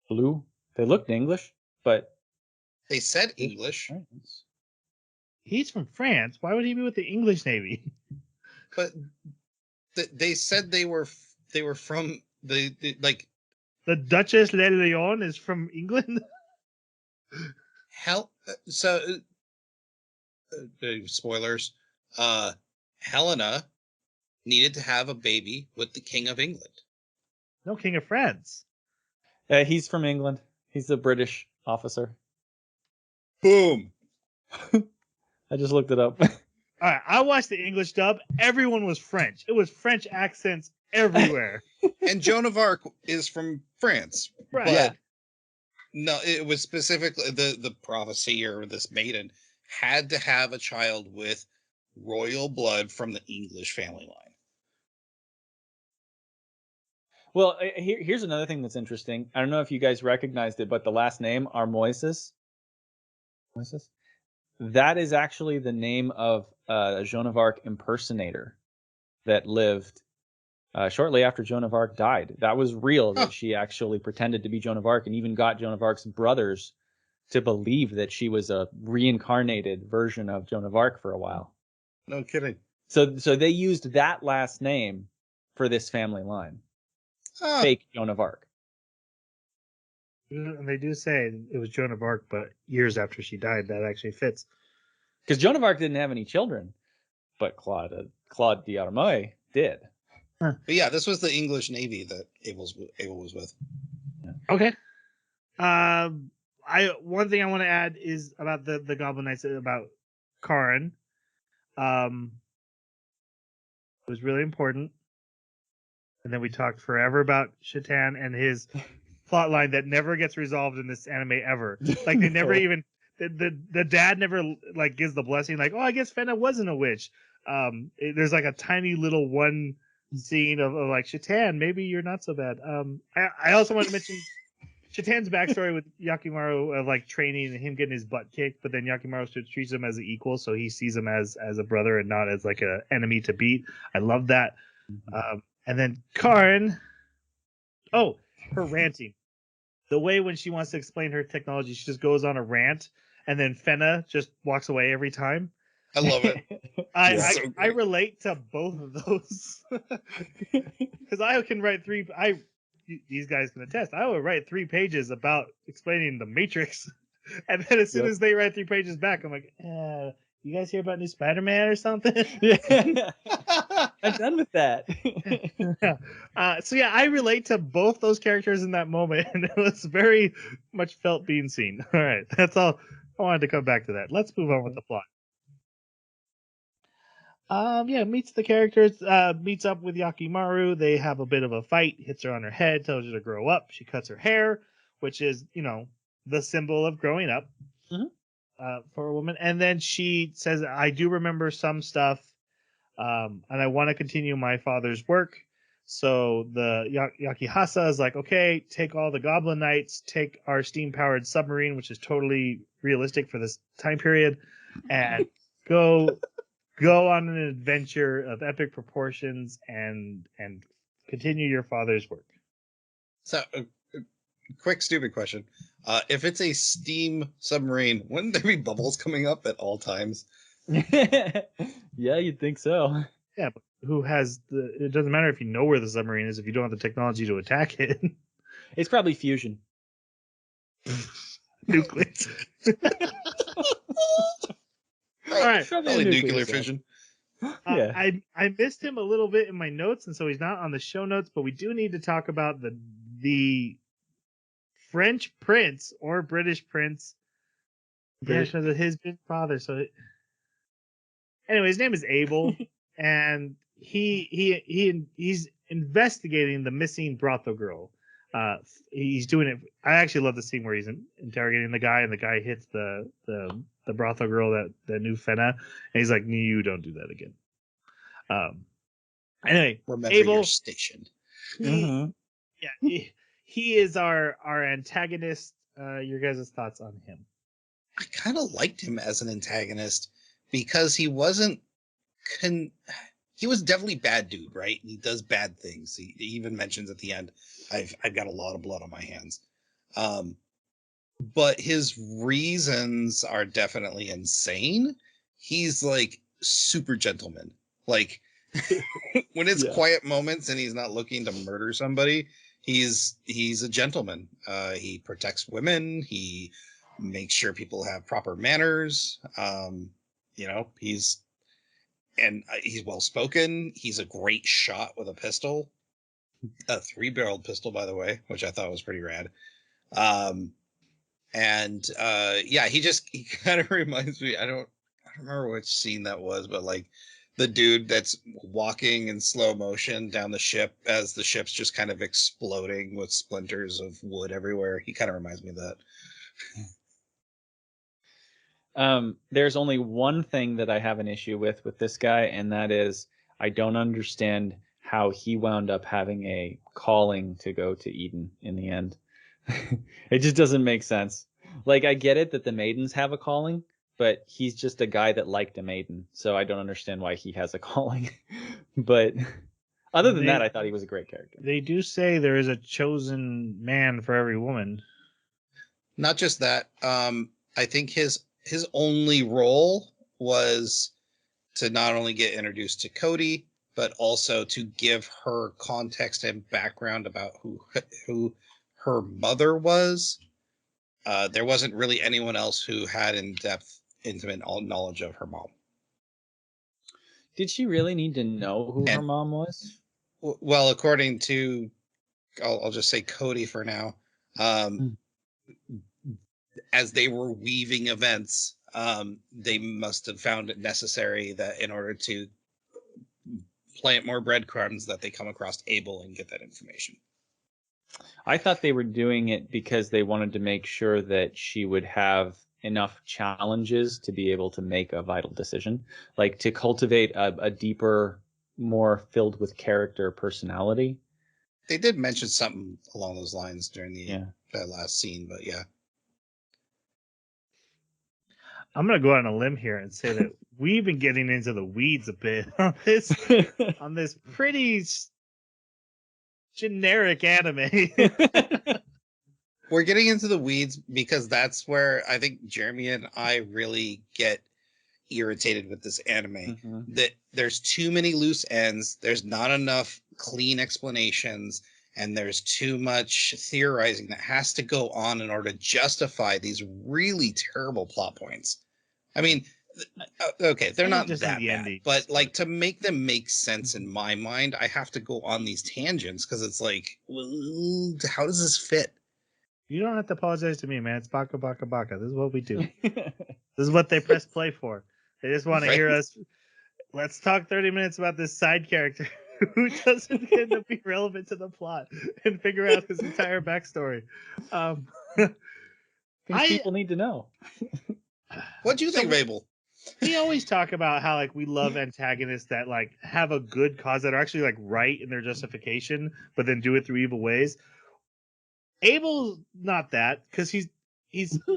blue. They looked English, but They said English, He's from France. Why would he be with the English Navy? but they said they were from the like The Duchess Le Lion is from England. hell. So spoilers. Helena needed to have a baby with the King of England. No, King of France. he's from England. He's a British officer. Boom. I just looked it up. All right, I watched the English dub. Everyone was French. It was French accents everywhere. And Joan of Arc is from France, Right. but Yeah. no, it was specifically the prophecy or this maiden had to have a child with royal blood from the English family line. Well, here's another thing that's interesting. I don't know if you guys recognized it, but the last name, Armoises, that is actually the name of a Joan of Arc impersonator that lived shortly after Joan of Arc died. That was real, that she actually pretended to be Joan of Arc and even got Joan of Arc's brothers to believe that she was a reincarnated version of Joan of Arc for a while. No kidding. So they used that last name for this family line. Fake Joan of Arc. And they do say it was Joan of Arc, but years after she died, that actually fits. Because Joan of Arc didn't have any children, but Claude d'Armeuil did. But yeah, this was the English Navy that Abel was with. Okay. One thing I want to add is about the Goblin Knights, about Karin. It was really important. And then we talked forever about Shatan and his plot line that never gets resolved in this anime ever. Like they never even the dad never like gives the blessing, like, oh, I guess Fena wasn't a witch. There's like a tiny little one scene of like, Shatan, maybe you're not so bad. I also want to mention Shatan's backstory with Yakimaru of like training and him getting his butt kicked, but then Yakimaru treats him as an equal, so he sees him as a brother and not as like an enemy to beat. I love that. And then Karin, her ranting. The way when she wants to explain her technology, she just goes on a rant, and then Fena just walks away every time. I love it. I relate to both of those because I can write these guys can attest. I would write 3 pages about explaining the Matrix, and then as soon as they write 3 pages back, I'm like, you guys hear about new Spider-Man or something? Yeah. I'm done with that. So yeah, I relate to both those characters in that moment, and it was very much felt being seen. All right, that's all. I wanted to come back to that. Let's move on with the plot. Meets the characters, meets up with Yakimaru. They have a bit of a fight, hits her on her head, tells her to grow up. She cuts her hair, which is, the symbol of growing up for a woman. And then she says, I do remember some stuff, and I want to continue my father's work. So the Yakihasa is like, okay, take all the Goblin Knights, take our steam-powered submarine, which is totally realistic for this time period, and go on an adventure of epic proportions and continue your father's work. So, quick stupid question: if it's a steam submarine, wouldn't there be bubbles coming up at all times? Yeah, you'd think so. Yeah, but who has the? It doesn't matter if you know where the submarine is if you don't have the technology to attack it. It's probably fusion. Nucleus. All right. Probably nuclear cell. fission. Yeah. I missed him a little bit in my notes, and so he's not on the show notes. But we do need to talk about the French prince or British prince. Yeah, because of his big father. So anyway, his name is Abel, and he's investigating the missing brothel girl. He's doing it. I actually love the scene where he's interrogating the guy, and the guy hits the brothel girl that knew Fena, and he's like, "You don't do that again." Anyway, Remember Abel, your station. he is our antagonist. Your guys' thoughts on him? I kind of liked him as an antagonist because he wasn't. He was definitely bad dude, right? He does bad things. He even mentions at the end, "I've got a lot of blood on my hands," but his reasons are definitely insane. He's like super gentleman. Like when it's quiet moments and he's not looking to murder somebody, he's a gentleman. He protects women. He makes sure people have proper manners. He's well spoken. He's a great shot with a pistol, a 3-barreled pistol, by the way, which I thought was pretty rad. He kind of reminds me. I don't remember which scene that was, but like the dude that's walking in slow motion down the ship as the ship's just kind of exploding with splinters of wood everywhere. He kind of reminds me of that. There's only one thing that I have an issue with this guy, and that is I don't understand how he wound up having a calling to go to Eden in the end. It just doesn't make sense. Like, I get it that the maidens have a calling, but he's just a guy that liked a maiden, so I don't understand why he has a calling. But other than that, I thought he was a great character. They do say there is a chosen man for every woman. Not just that. I think his only role was to not only get introduced to Cody, but also to give her context and background about who her mother was. There wasn't really anyone else who had in-depth, intimate knowledge of her mom. Did she really need to know who her mom was? Well, according to, I'll just say Cody for now, as they were weaving events, they must have found it necessary that in order to plant more breadcrumbs that they come across Abel and get that information. I thought they were doing it because they wanted to make sure that she would have enough challenges to be able to make a vital decision, like to cultivate a deeper, more filled with character personality. They did mention something along those lines during that last scene, but yeah. I'm going to go out on a limb here and say that we've been getting into the weeds a bit on this pretty generic anime. We're getting into the weeds because that's where I think Jeremy and I really get irritated with this anime. That there's too many loose ends, there's not enough clean explanations, and there's too much theorizing that has to go on in order to justify these really terrible plot points. I mean, okay, they're not that bad, but like to make them make sense in my mind, I have to go on these tangents because it's like, well, how does this fit? You don't have to apologize to me, man. It's Baka Baka Baka. This is what we do. This is what they press play for. They just want to hear us. Let's talk 30 minutes about this side character who doesn't end up being relevant to the plot and figure out his entire backstory. People need to know. What do you think, Abel? We always talk about how like we love antagonists that like have a good cause, that are actually like right in their justification, but then do it through evil ways. Abel's not that, because he's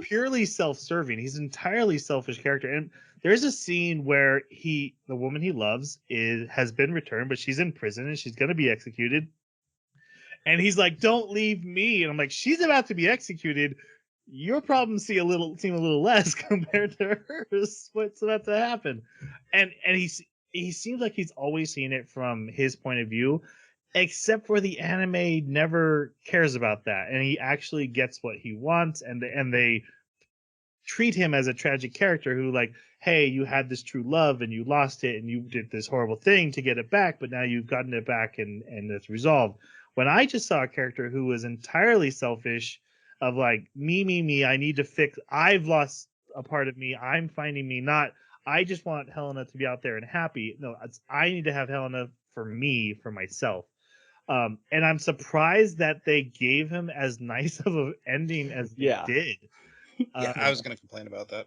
purely self-serving. He's an entirely selfish character. And there's a scene where the woman he loves has been returned, but she's in prison and she's going to be executed. And he's like, "Don't leave me." And I'm like, "She's about to be executed. Your problems seem a little less compared to hers. What's about to happen?" And he seems like he's always seen it from his point of view, except for the anime never cares about that, and he actually gets what he wants, and they treat him as a tragic character who, like, hey, you had this true love and you lost it and you did this horrible thing to get it back, but now you've gotten it back and it's resolved. When I just saw a character who was entirely selfish, of like, me, I need to fix, I've lost a part of me, I'm finding me, not, I just want Helena to be out there and happy. No, it's, I need to have Helena for me, for myself. And I'm surprised that they gave him as nice of an ending as they did. Yeah, I was going to complain about that.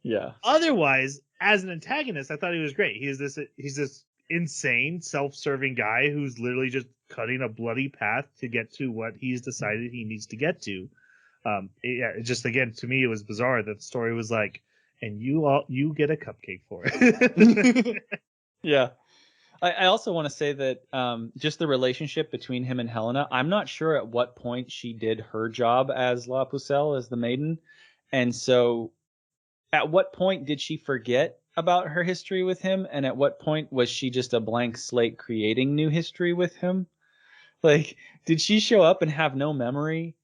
Yeah. Otherwise, as an antagonist, I thought he was great. He's this insane, self-serving guy who's literally just cutting a bloody path to get to what he's decided he needs to get to. It just, again, to me, it was bizarre that the story was like, and you get a cupcake for it. Yeah. I also want to say that just the relationship between him and Helena, I'm not sure at what point she did her job as La Pucelle, as the maiden. And so at what point did she forget about her history with him? And at what point was she just a blank slate creating new history with him? Like, did she show up and have no memory?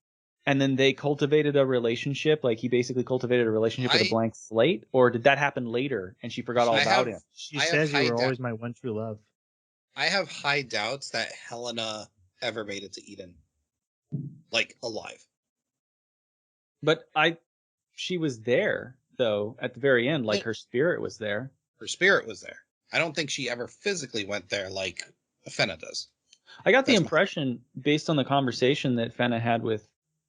And then they cultivated a relationship, like he basically cultivated a relationship with a blank slate? Or did that happen later and she forgot all about him? She says you were always my one true love. I have high doubts that Helena ever made it to Eden, like, alive. But she was there, though, at the very end, like her spirit was there. Her spirit was there. I don't think she ever physically went there like Fena does. I got the impression, based on the conversation that Fena had with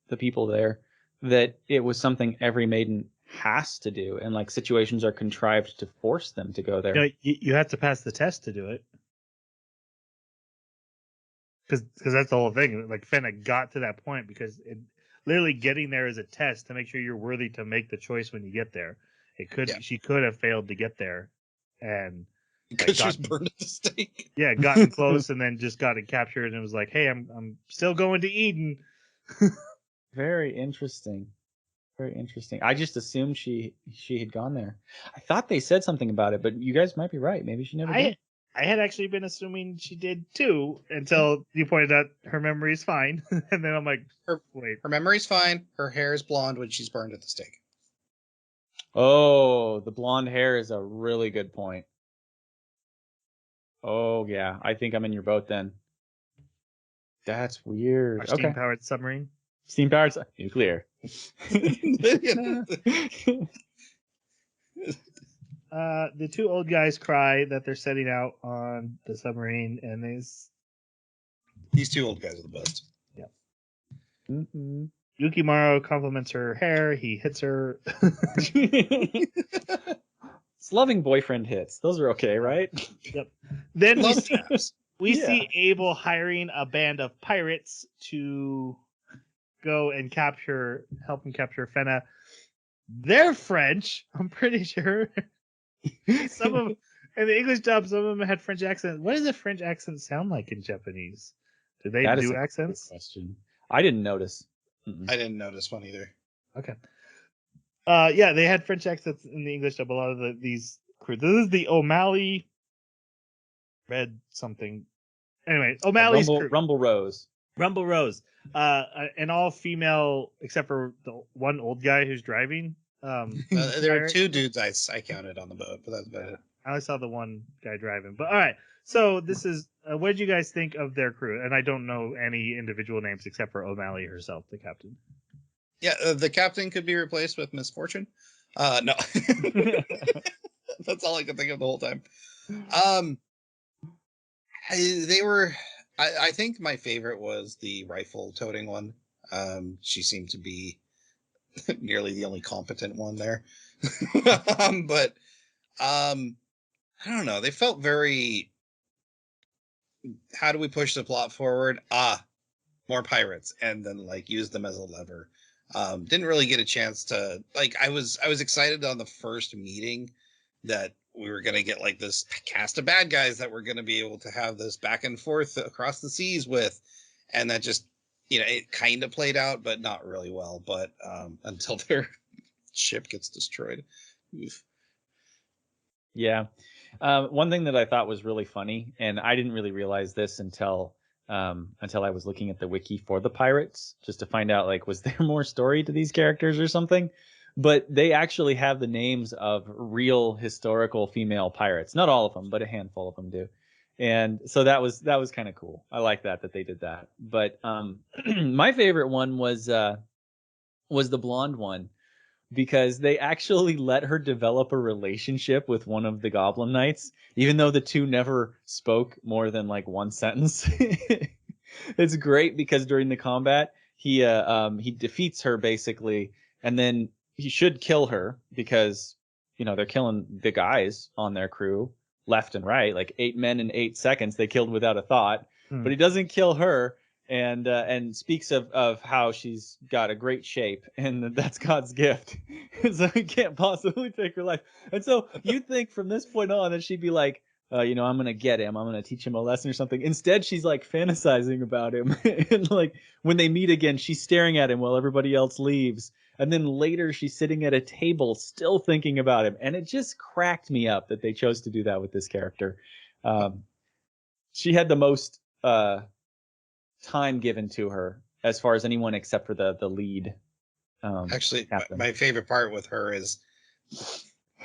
the people there, that it was something every maiden has to do, and like situations are contrived to force them to go there. You have to pass the test to do it. Because that's the whole thing. Like, Fena got to that point because literally getting there is a test to make sure you're worthy to make the choice when you get there. She could have failed to get there, and because she was burned at the stake. Yeah, gotten close and then just gotten captured, and it was like, hey, I'm still going to Eden. Very interesting. Very interesting. I just assumed she had gone there. I thought they said something about it, but you guys might be right. Maybe she never did. I had actually been assuming she did too, until you pointed out her memory is fine. And then I'm like, wait. Her memory's fine. Her hair is blonde when she's burned at the stake. Oh, the blonde hair is a really good point. Oh, yeah. I think I'm in your boat then. That's weird. Our steam-powered submarine? Steam-powered nuclear. The two old guys cry that they're setting out on the submarine, and these two old guys are the best. Yeah. Mm-hmm. Yukimaru compliments her hair. He hits her. It's loving boyfriend hits. Those are okay, right? Yep. Then we see Abel hiring a band of pirates to go and help him capture Fena. They're French, I'm pretty sure. Some of them, in the English dub, some of them had French accents. What does a French accent sound like in Japanese? Do they do accents? Question. I didn't notice. I didn't notice one either. Okay. Yeah, they had French accents in the English dub. A lot of these crew. This is the O'Malley Red something. Anyway, O'Malley's crew. Rumble Rose. Rumble Rose. An all female, except for the one old guy who's driving. There are two dudes I counted on the boat, but that's about it. I only saw the one guy driving. But all right. So this is what did you guys think of their crew? And I don't know any individual names except for O'Malley herself, the captain. Yeah, the captain could be replaced with Misfortune. No, that's all I could think of the whole time. They were. I think my favorite was the rifle-toting one. She seemed to be nearly the only competent one there. But I don't know. They felt very. How do we push the plot forward? More pirates, and then like use them as a lever. Didn't really get a chance to like. I was excited on the first meeting that we were going to get like this cast of bad guys that we're going to be able to have this back and forth across the seas with, and that just it kind of played out, but not really well. But until their ship gets destroyed. Oof. Yeah. One thing that I thought was really funny, and I didn't really realize this until I was looking at the wiki for the pirates, just to find out, like, was there more story to these characters or something? But they actually have the names of real historical female pirates. Not all of them, but a handful of them do. And so that was kind of cool. I like that they did that. But my favorite one was the blonde one, because they actually let her develop a relationship with one of the Goblin Knights, even though the two never spoke more than like one sentence. It's great because during the combat, he defeats her basically, and then he should kill her because they're killing the guys on their crew left and right, like 8 men in 8 seconds. They killed without a thought, but he doesn't kill her. And speaks of how she's got a great shape and that's God's gift. So he can't possibly take her life. And so you'd think from this point on that she'd be like, I'm going to get him. I'm going to teach him a lesson or something. Instead, she's like fantasizing about him. And like when they meet again, she's staring at him while everybody else leaves. And then later she's sitting at a table still thinking about him. And it just cracked me up that they chose to do that with this character. She had the most time given to her as far as anyone except for the lead. Actually, captain. my favorite part with her is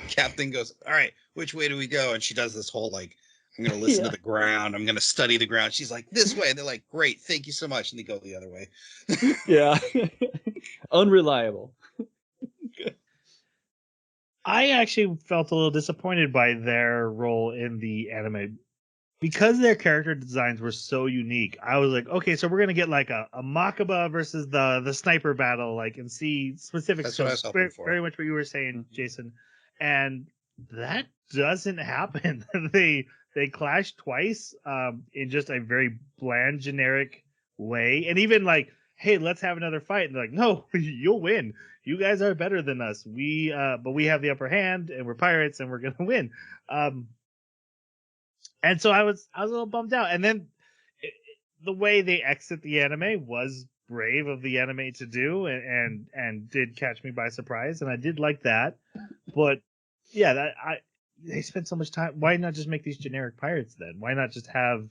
Captain goes, "All right, which way do we go?" And she does this whole like, "I'm going to listen to the ground. I'm going to study the ground." She's like, "This way." And they're like, "Great, thank you so much." And they go the other way. Yeah. Unreliable. I actually felt a little disappointed by their role in the anime because their character designs were so unique. I was like, okay, so we're gonna get like a Makaba versus the sniper battle, like, and see specifics. That's what I was hoping for. Very much what you were saying, Jason, and that doesn't happen. they clash twice in just a very bland, generic way, and even like, hey, let's have another fight. And they're like, no, you'll win. You guys are better than us. But we have the upper hand, and we're pirates, and we're gonna win. And so I was a little bummed out. And then the way they exit the anime was brave of the anime to do, and did catch me by surprise, and I did like that. But yeah, they spent so much time. Why not just make these generic pirates then? Why not just have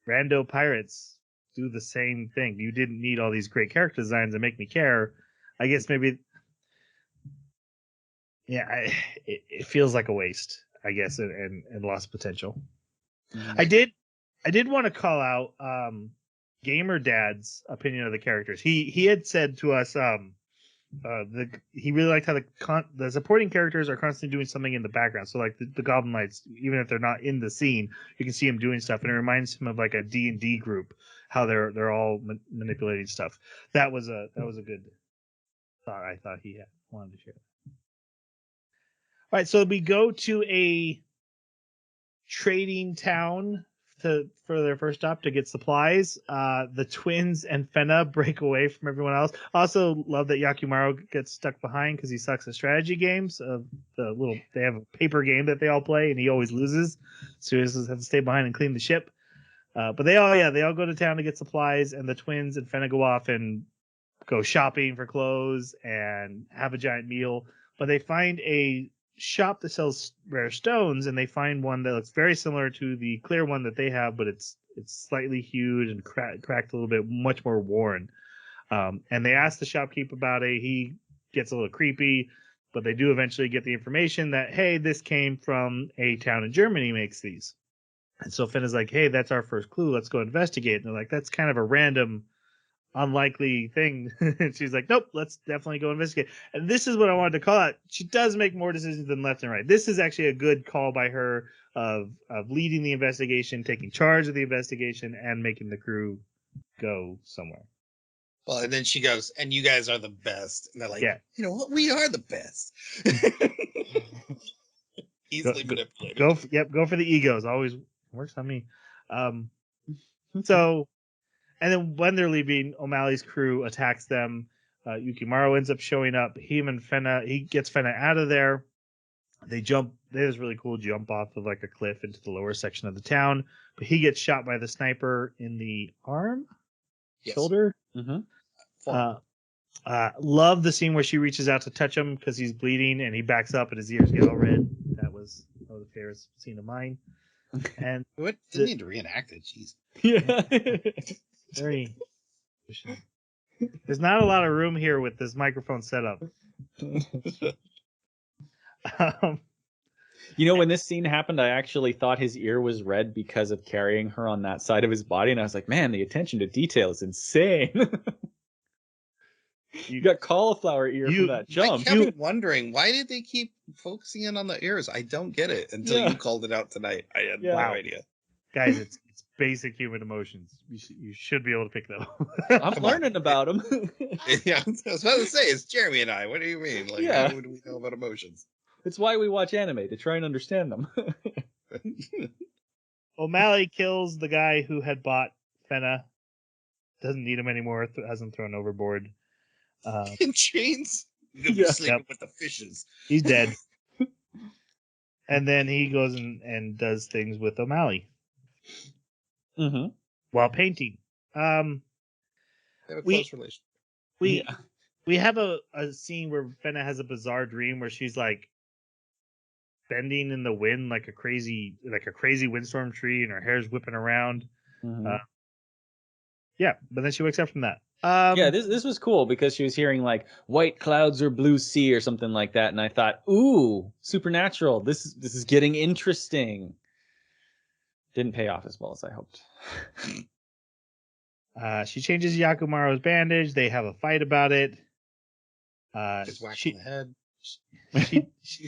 rando pirates do the same thing? You didn't need all these great character designs to make me care. I guess maybe, it feels like a waste, I guess, and lost potential. I did want to call out Gamer Dad's opinion of the characters. He had said to us he really liked how the supporting characters are constantly doing something in the background. So like the Goblin Knights, even if they're not in the scene, you can see them doing stuff, and it reminds him of like a D&D group, how they're all manipulating stuff. That was a good thought. I thought he wanted to share. All right, so we go to a trading town for their first stop to get supplies. The twins and Fena break away from everyone else. Also love that Yakimaru gets stuck behind because he sucks at strategy games. They have a paper game that they all play, and he always loses, so he has to stay behind and clean the ship. But they all go to town to get supplies, and the twins and Fena go off and go shopping for clothes and have a giant meal. But they find a shop that sells rare stones, and they find one that looks very similar to the clear one that they have, but it's slightly huge and cracked a little bit, much more worn. And they ask the shopkeep about it. He gets a little creepy, but they do eventually get the information that, hey, this came from a town in Germany makes these. And so Finn is like, hey, that's our first clue. Let's go investigate. And they're like, that's kind of a random, unlikely thing. And she's like, nope, let's definitely go investigate. And this is what I wanted to call out. She does make more decisions than left and right. This is actually a good call by her of leading the investigation, taking charge of the investigation, and making the crew go somewhere. Well, and then she goes, and you guys are the best. And they're like, Yeah. You know what? We are the best. Easily manipulated. Go for the egos. Always works on me. So, and then when they're leaving, O'Malley's crew attacks them. Yukimaru ends up showing up. He gets Fena out of there. They jump. There's really cool jump off of like a cliff into the lower section of the town. But he gets shot by the sniper in the arm, shoulder. Mm-hmm. Love the scene where she reaches out to touch him because he's bleeding, and he backs up and his ears get all red. That was favorite scene of mine. And What? Didn't need to reenact it. Jeez. Yeah. very. There's not a lot of room here with this microphone setup. You know, when this scene happened, I actually thought his ear was red because of carrying her on that side of his body, and I was like, man, the attention to detail is insane. You got cauliflower ear from that I jump. kept wondering, why did they keep focusing in on the ears? I don't get it until Yeah. you called it out tonight. I had Yeah. no Wow. idea. Guys, it's basic human emotions. You should be able to pick that up. I'm Come on. learning about him. Yeah, I was about to say, it's Jeremy and I. What do you mean? Like, Yeah. how would we know about emotions? It's why we watch anime, to try and understand them. O'Malley kills the guy who had bought Fena. Doesn't need him anymore. Has him thrown overboard. In chains? You'll be Yeah. sleeping with the fishes. He's dead. And then he goes and does things with O'Malley Mm-hmm. while painting. They have a We- close relation. We have a scene where Fena has a bizarre dream where she's like bending in the wind like a crazy windstorm tree, and her hair's whipping around. Mm-hmm. Yeah, but then she wakes up from that. Yeah, this was cool because she was hearing like white clouds or blue sea or something like that, and I thought, ooh, supernatural. This is getting interesting. Didn't pay off as well as I hoped. She changes Yakumaro's bandage. They have a fight about it. Gets whacked in the head.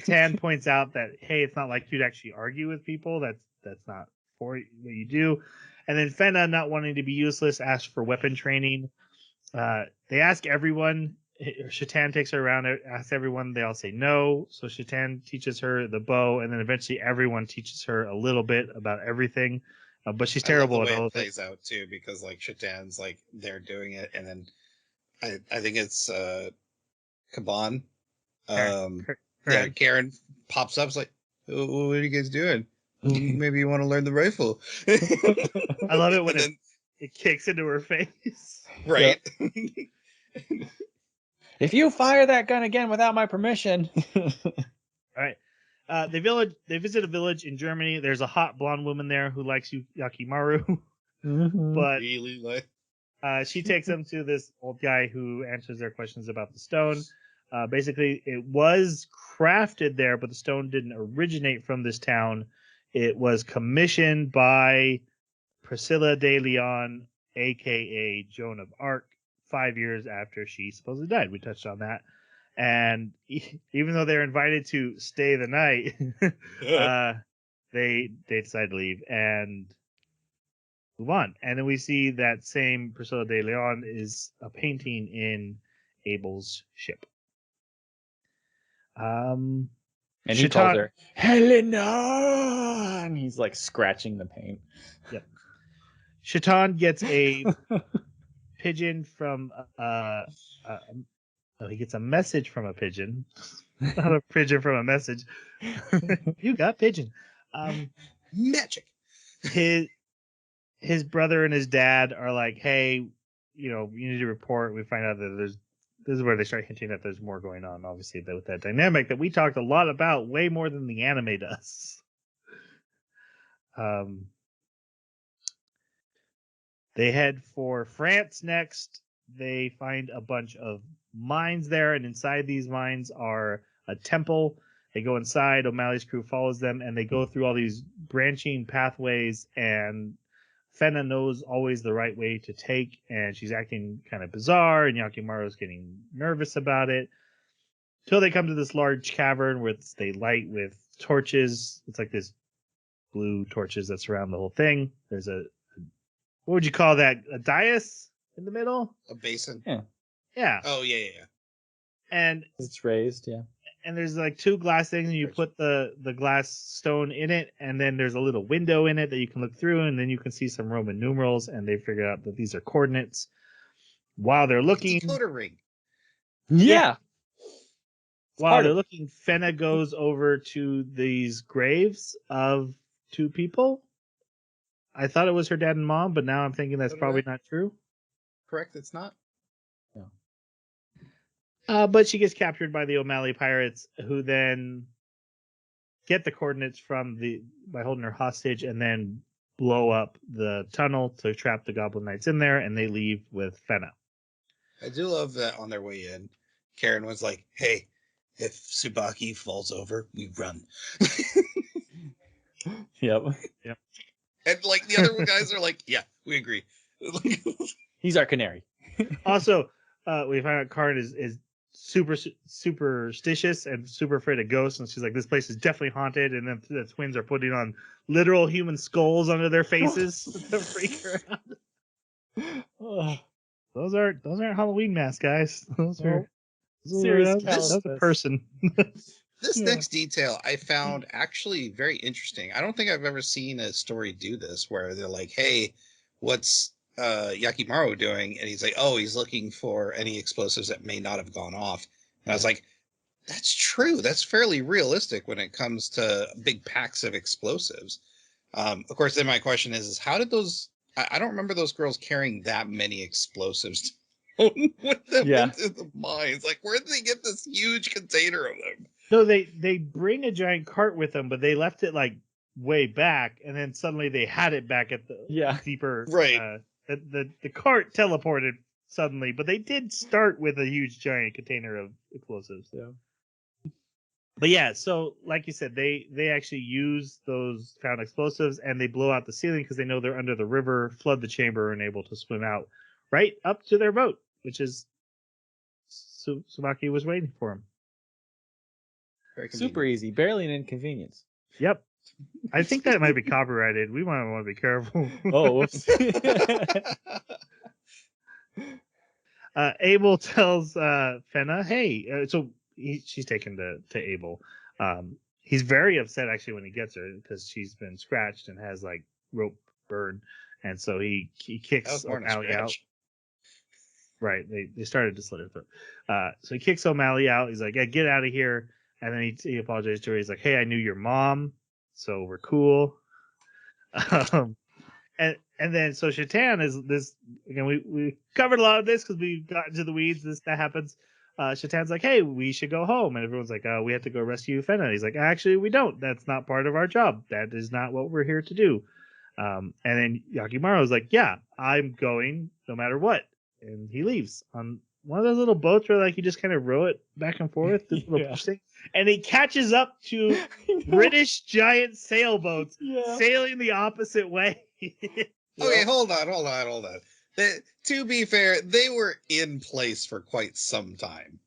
Tan points out that, hey, it's not like you'd actually argue with people. That's not for what you do. And then Fena, not wanting to be useless, asks for weapon training. They ask everyone. Shatan takes her around, asks everyone. They all say no. So Shatan teaches her the bow, and then eventually everyone teaches her a little bit about everything. But she's terrible I love at the way all it of it. plays out too, because like Shatan's like they're doing it, and then I think it's Kaban. Yeah, Karen pops up. It's like, oh, what are you guys doing? Oh, maybe you want to learn the rifle. I love it when And it kicks into her face. right. If you fire that gun again without my permission. All right. They visit a village in Germany. There's a hot blonde woman there who likes Yakimaru, but Really like. she takes them to this old guy who answers their questions about the stone. Basically, it was crafted there, but the stone didn't originate from this town. It was commissioned by Priscilla de Leon, aka Joan of Arc, 5 years after she supposedly died. We touched on that. And even though they're invited to stay the night, they decide to leave and move on. And then we see that same Priscilla de Leon is a painting in Abel's ship. And he calls her Helena, and he's like scratching the paint. Yep. Shatan gets a pigeon from he gets a message from a pigeon, not a pigeon from a message. You got pigeon. Magic. His brother and his dad are like, hey, you need to report. We find out that this is where they start hinting that there's more going on, obviously, with that dynamic that we talked a lot about, way more than the anime does. They head for France next. They find a bunch of mines there, and inside these mines are a temple. They go inside. O'Malley's crew follows them, and they go through all these branching pathways, and Fena knows always the right way to take, and she's acting kind of bizarre, and Yakimaru's getting nervous about it. Till they come to this large cavern where they light with torches. It's like this blue torches that surround the whole thing. There's what would you call that? A dais in the middle? A basin. Yeah. Oh yeah. And It's raised, yeah. and there's like two glass things, and you put the glass stone in it, and then there's a little window in it that you can look through, and then you can see some Roman numerals, and they figure out that these are coordinates. While they're looking, Decoder ring. Yeah. while they're looking, Fena goes over to these graves of two people. I thought it was her dad and mom, but now I'm thinking that's probably not true. Correct, it's not. But she gets captured by the O'Malley pirates, who then get the coordinates by holding her hostage, and then blow up the tunnel to trap the Goblin Knights in there, and they leave with Fena. I do love that on their way in, Karen was like, "Hey, if Tsubaki falls over, we run." Yep. And like the other guys are like, "Yeah, we agree." He's our canary. Also, we find out Karen is superstitious and super afraid of ghosts, and she's like, "This place is definitely haunted." And then the twins are putting on literal human skulls under their faces to freak her out. Those aren't Halloween masks, guys. Those are serious that's a caliphs. person. This next detail I found actually very interesting. I don't think I've ever seen a story do this where they're like, "Hey, what's Yakimaru doing?" And he's like, "Oh, he's looking for any explosives that may not have gone off." And I was like, that's true. That's fairly realistic when it comes to big packs of explosives. Of course, then my question is how did those... I don't remember those girls carrying that many explosives with them into the mines. Like, where did they get this huge container of them? No, they bring a giant cart with them, but they left it like way back, and then suddenly they had it back at the deeper. Right. The cart teleported suddenly, but they did start with a huge giant container of explosives. Yeah. But yeah, so like you said, they actually use those found explosives, and they blow out the ceiling because they know they're under the river, flood the chamber, and able to swim out right up to their boat, which is Tsubaki was waiting for him. Super easy, barely an inconvenience. Yep. I think that might be copyrighted. We might want to be careful. Oh, whoops. Abel tells Fena, "Hey," so she's taken to Abel. He's very upset actually when he gets her because she's been scratched and has like rope burn, and so he kicks O'Malley out. Right, they started to slit her throat. So he kicks O'Malley out. He's like, "Hey, get out of here!" And then he apologizes to her. He's like, "Hey, I knew your mom, so we're cool." And then so Shatan is this again. We covered a lot of this because we got into the weeds. That happens. Shatan's like, "Hey, we should go home," and everyone's like, "We have to go rescue Fena." He's like, "Actually, we don't. That's not part of our job. That is not what we're here to do." And then Yakimaru's like, "Yeah, I'm going no matter what," and he leaves on one of those little boats where like you just kind of row it back and forth, this little push thing, and he catches up to British giant sailboats sailing the opposite way. Okay, hold on. To be fair, they were in place for quite some time.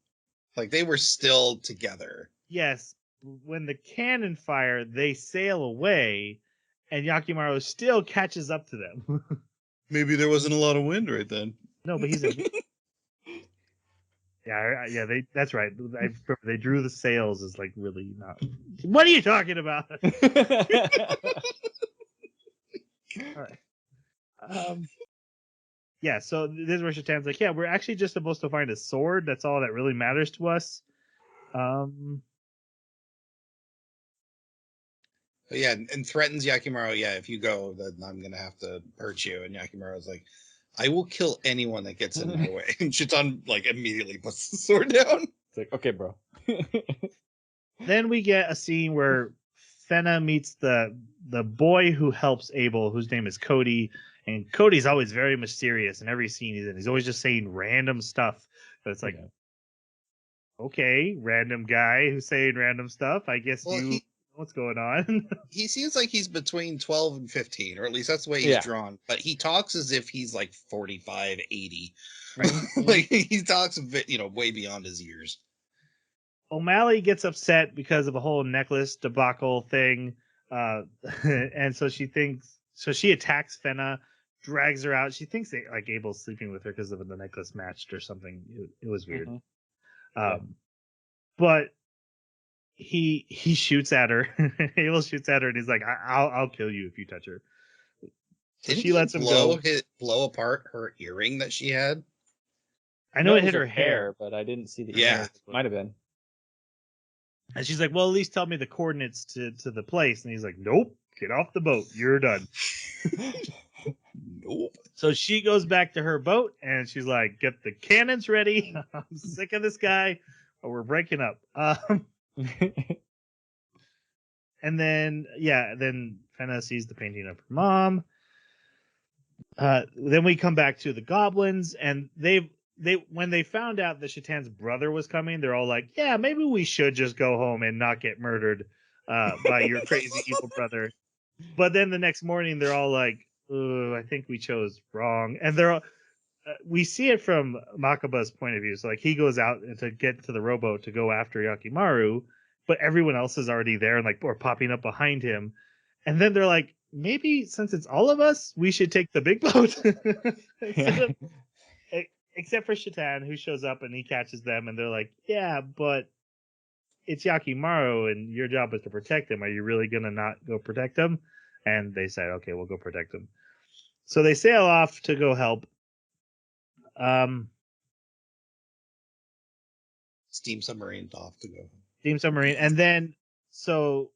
Like, they were still together. Yes, when the cannon fire, they sail away, and Yakimaru still catches up to them. Maybe there wasn't a lot of wind right then. No, but he's a... Yeah, that's right. They drew the sails as like really not. What are you talking about? All right. Yeah, so this is where Shatan's like, "Yeah, we're actually just supposed to find a sword. That's all that really matters to us." Yeah, and threatens Yakimaru, "Yeah, if you go, then I'm going to have to hurt you." And Yakimaru's like, "I will kill anyone that gets in my way." And Shatan like immediately puts the sword down. It's like, okay, bro. Then we get a scene where Fena meets the boy who helps Abel, whose name is Cody. And Cody's always very mysterious in every scene he's in. He's always just saying random stuff. But it's like, okay, random guy who's saying random stuff. I guess you know what's going on. He seems like he's between 12 and 15, or at least that's the way he's drawn. But he talks as if he's like 45, 80. Right? Like, he talks, way beyond his years. O'Malley gets upset because of a whole necklace debacle thing. And so she attacks Fena, drags her out. She thinks that like Abel's sleeping with her because of the necklace matched or something. It was weird. But he shoots at her. Abel shoots at her and he's like, I'll kill you if you touch her. So she lets him go. Blow apart her earring that she had? I know it hit her hair, but I didn't see the earring. Might have been. And she's like, "Well, at least tell me the coordinates to the place." And he's like, "Nope, get off the boat. You're done." Nope. So she goes back to her boat and she's like, "Get the cannons ready. I'm sick of this guy, or we're breaking up." And then Fena sees the painting of her mom. Then we come back to the goblins, and they when they found out that Shatan's brother was coming, they're all like, "Yeah, maybe we should just go home and not get murdered by your crazy evil brother." But then the next morning, they're all like, "Oh, I think we chose wrong," and they're all, we see it from Makaba's point of view. So like he goes out to get to the rowboat to go after Yakimaru, but everyone else is already there and like or popping up behind him. And then they're like, maybe since it's all of us, we should take the big boat. Except for Shatan, who shows up and he catches them, and they're like, yeah, but it's Yakimaru and your job is to protect him. Are you really gonna not go protect him? And they said, okay, we'll go protect him. So they sail off to go help. Steam submarine off to go. Steam submarine, and then so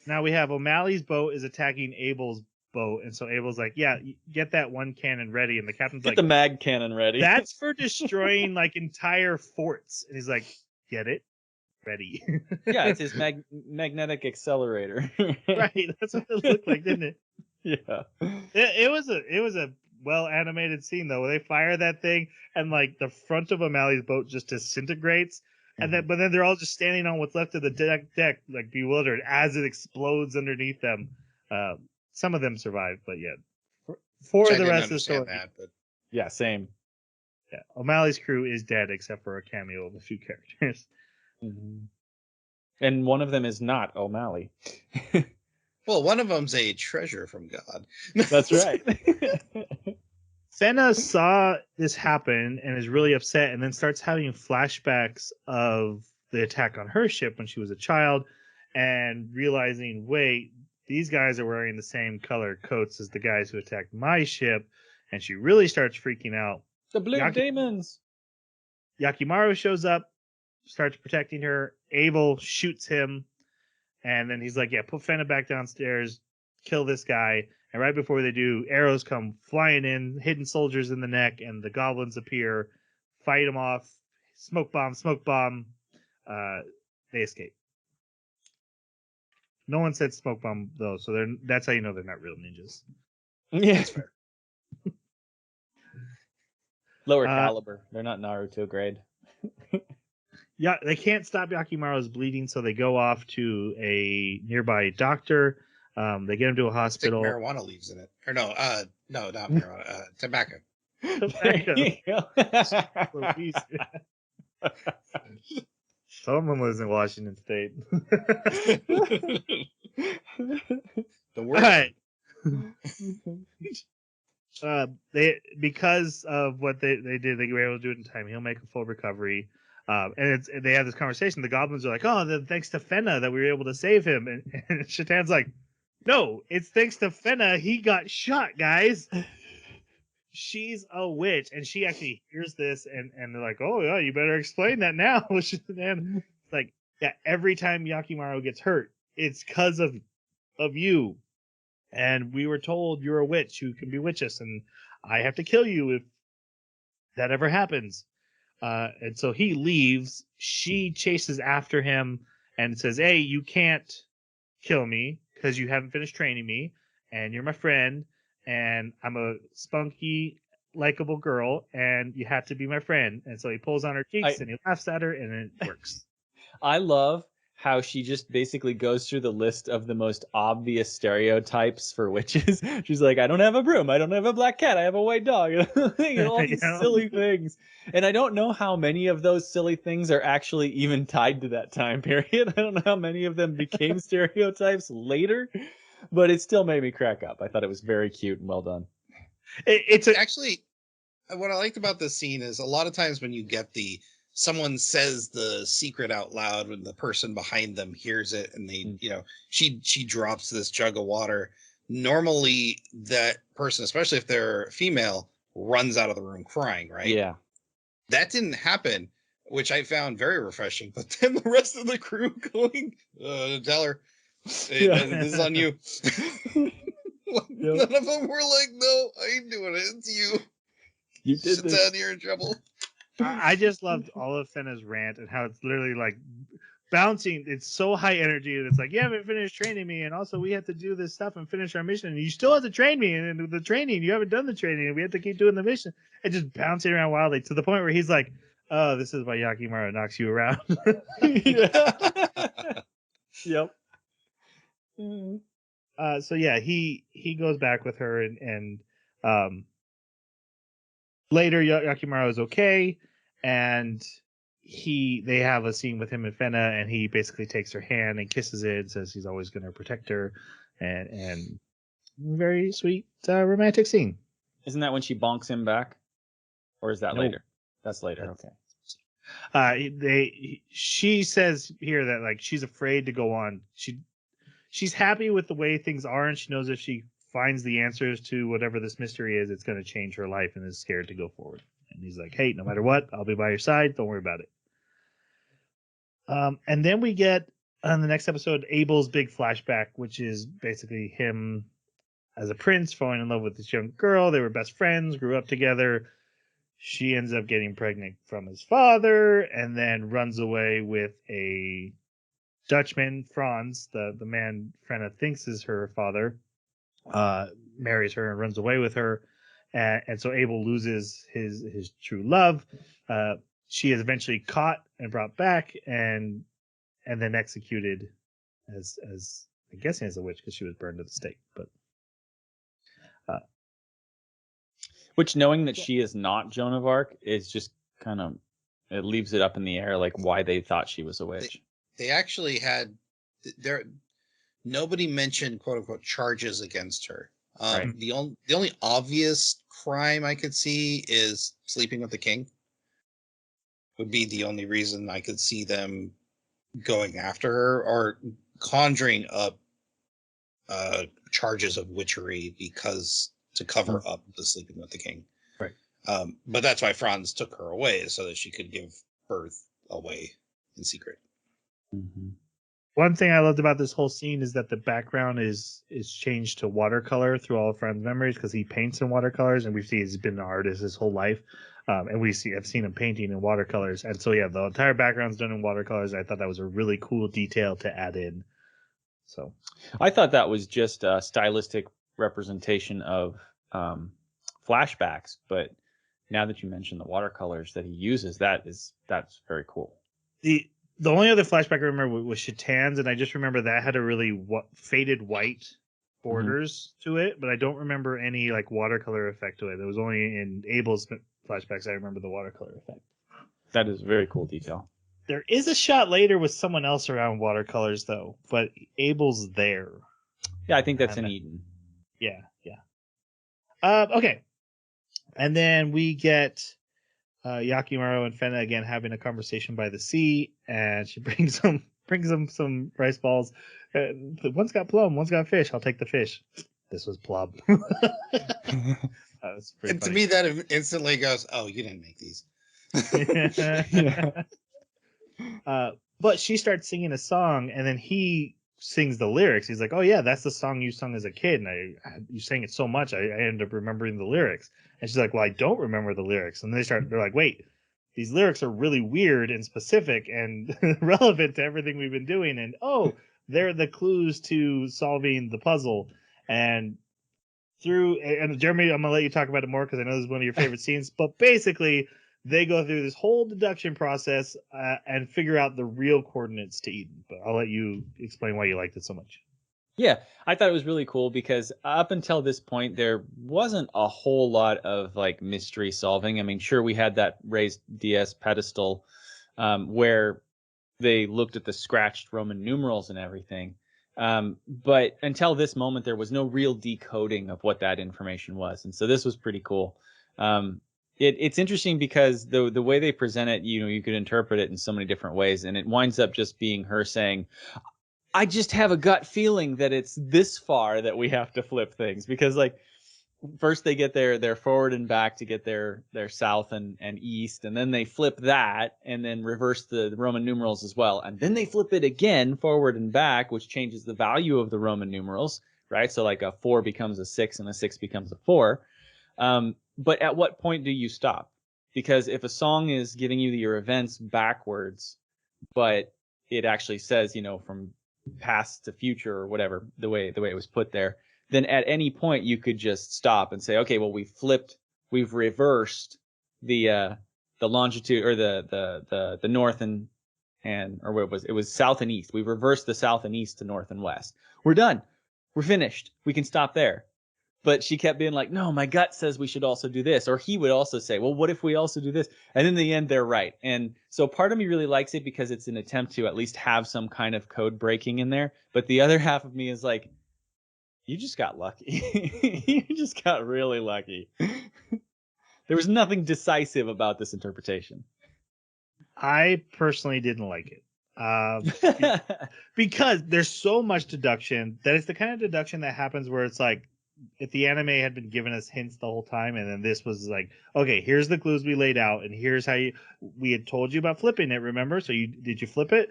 now we have O'Malley's boat is attacking Abel's boat, and so Abel's like, "Yeah, get that one cannon ready," and the captain's Get like, the mag cannon ready. "That's for destroying like entire forts," and he's like, "Get it ready." Yeah, it's his magnetic accelerator. Right, that's what it looked like, didn't it? Yeah. It was a well animated scene though, where they fire that thing and like the front of O'Malley's boat just disintegrates. And then, but then they're all just standing on what's left of the deck, like bewildered as it explodes underneath them. Some of them survive, but yeah, for the rest of the story, Yeah, same. Yeah, O'Malley's crew is dead except for a cameo of a few characters. Mm-hmm. And one of them is not O'Malley. Well, one of them's a treasure from God. That's right. Fena saw this happen and is really upset, and then starts having flashbacks of the attack on her ship when she was a child, and realizing, wait, these guys are wearing the same color coats as the guys who attacked my ship, and she really starts freaking out. The blue demons. Yakimaru shows up, starts protecting her. Abel shoots him, and then he's like, yeah, put Fena back downstairs, kill this guy. And right before they do, arrows come flying in, hitting soldiers in the neck, and the goblins appear, fight them off, smoke bomb. They escape. No one said smoke bomb though, so that's how you know they're not real ninjas. Yeah, that's fair. Lower caliber. They're not Naruto grade. Yeah, they can't stop Yakimaru's bleeding, so they go off to a nearby doctor. They get him to a hospital. Marijuana leaves in it. Or no, not marijuana. Tobacco. Someone lives in Washington State. The word. Right. Because of what they did, they were able to do it in time. He'll make a full recovery. And they have this conversation. The goblins are like, "Oh, then thanks to Fena that we were able to save him." And Shatan's like, "No, it's thanks to Fena. He got shot, guys. She's a witch." And she actually hears this, and they're like, "Oh yeah, you better explain that now." And it's like, yeah, every time Yakimaru gets hurt, it's because of you. And we were told you're a witch who can bewitch us, and I have to kill you if that ever happens. And so he leaves. She chases after him and says, "Hey, you can't kill me because you haven't finished training me, and you're my friend, and I'm a spunky, likable girl, and you have to be my friend." And so he pulls on her cheeks and he laughs at her, and it works. I love how she just basically goes through the list of the most obvious stereotypes for witches. She's like, I don't have a broom, I don't have a black cat, I have a white dog, and all these silly things. And I don't know how many of those silly things are actually even tied to that time period. I don't know how many of them became stereotypes later, but it still made me crack up. I thought it was very cute and well done. Actually, what I liked about this scene is a lot of times when you get someone says the secret out loud when the person behind them hears it, and they, she drops this jug of water. Normally that person, especially if they're female, runs out of the room crying, right? Yeah. That didn't happen, which I found very refreshing. But then the rest of the crew going, tell her, hey, this is on you. None of them were like, no, I ain't doing it. It's you. You did this. You're in trouble. I just loved all of Fena's rant and how it's literally like bouncing. It's so high energy, and it's like, you haven't finished training me, and also we have to do this stuff and finish our mission, and you still have to train me, and the training, you haven't done the training, and we have to keep doing the mission. And just bouncing around wildly to the point where he's like, oh, this is why Yakimaru knocks you around. Yep. So yeah, he goes back with her, and later Yakimaru is okay, and they have a scene with him and Fena, and he basically takes her hand and kisses it and says he's always going to protect her, and very sweet romantic scene. Isn't that when she bonks him back, or is that No. later? That's later. She says here that like she's afraid to go on. She's happy with the way things are, and she knows if she finds the answers to whatever this mystery is, it's going to change her life, and is scared to go forward. And he's like, hey, no matter what, I'll be by your side. Don't worry about it. And then we get on the next episode Abel's big flashback, which is basically him as a prince falling in love with this young girl. They were best friends, grew up together. She ends up getting pregnant from his father, and then runs away with a Dutchman, Franz, the man Fena thinks is her father, marries her and runs away with her. And so Abel loses his true love. She is eventually caught and brought back, and then executed as I'm guessing as a witch, because she was burned at the stake. But Which, knowing that she is not Joan of Arc, is just kind of, it leaves it up in the air, like why they thought she was a witch. They actually had nobody mentioned quote unquote charges against her. Right. The only obvious crime I could see is sleeping with the king. Would be the only reason I could see them going after her, or conjuring up charges of witchery because to cover up the sleeping with the king. Right. But that's why Franz took her away, so that she could give birth away in secret. Mm-hmm. One thing I loved about this whole scene is that the background is changed to watercolor through all of Fran's memories, because he paints in watercolors, and we've seen he's been an artist his whole life. And I've seen him painting in watercolors. And so, yeah, the entire background's done in watercolors. I thought that was a really cool detail to add in. So I thought that was just a stylistic representation of flashbacks, but now that you mentioned the watercolors that he uses, that's very cool. The only other flashback I remember was Chatan's, and I just remember that had a really faded white borders to it, but I don't remember any like watercolor effect to it. It was only in Abel's flashbacks I remember the watercolor effect. That is a very cool detail. There is a shot later with someone else around watercolors though, but Abel's there. Yeah, I think that's in Eden. Yeah. Okay. And then we get Yakimaru and Fena again having a conversation by the sea, and she brings them some rice balls. One's got plum, one's got fish. I'll take the fish. This was plum. That was pretty And funny. to me, that instantly goes, "Oh, you didn't make these." But she starts singing a song, and then he sings the lyrics. He's like, "Oh yeah, that's the song you sung as a kid, and you sang it so much, I ended up remembering the lyrics." And she's like, "Well, I don't remember the lyrics." And they're like, "Wait, these lyrics are really weird and specific and relevant to everything we've been doing, and they're the clues to solving the puzzle." And Jeremy, I'm gonna let you talk about it more because I know this is one of your favorite scenes. But basically, they go through this whole deduction process and figure out the real coordinates to Eden. But I'll let you explain why you liked it so much. Yeah, I thought it was really cool because up until this point, there wasn't a whole lot of like mystery solving. I mean, sure, we had that raised DS pedestal where they looked at the scratched Roman numerals and everything. But until this moment, there was no real decoding of what that information was. And so this was pretty cool. It's interesting because the way they present it, you could interpret it in so many different ways. And it winds up just being her saying, I just have a gut feeling that it's this far that we have to flip things. Because like first they get their forward and back to get their south and east, and then they flip that and then reverse the Roman numerals as well, and then they flip it again forward and back, which changes the value of the Roman numerals, right? So like a 4 becomes a 6 and a 6 becomes a 4. But at what point do you stop? Because if a song is giving you your events backwards, but it actually says, from past to future or whatever, the way it was put there, then at any point you could just stop and say, okay, well, we've reversed the longitude, or the north and or what it was south and east. We've reversed the south and east to north and west. We're done. We're finished. We can stop there. But she kept being like, no, my gut says we should also do this. Or he would also say, well, what if we also do this? And in the end, they're right. And so part of me really likes it because it's an attempt to at least have some kind of code breaking in there. But the other half of me is like, you just got lucky. You just got really lucky. There was nothing decisive about this interpretation. I personally didn't like it. Because there's so much deduction that it's the kind of deduction that happens where it's like, if the anime had been giving us hints the whole time, and then this was like, okay, here's the clues we laid out, and here's how we had told you about flipping it, remember? So did you flip it?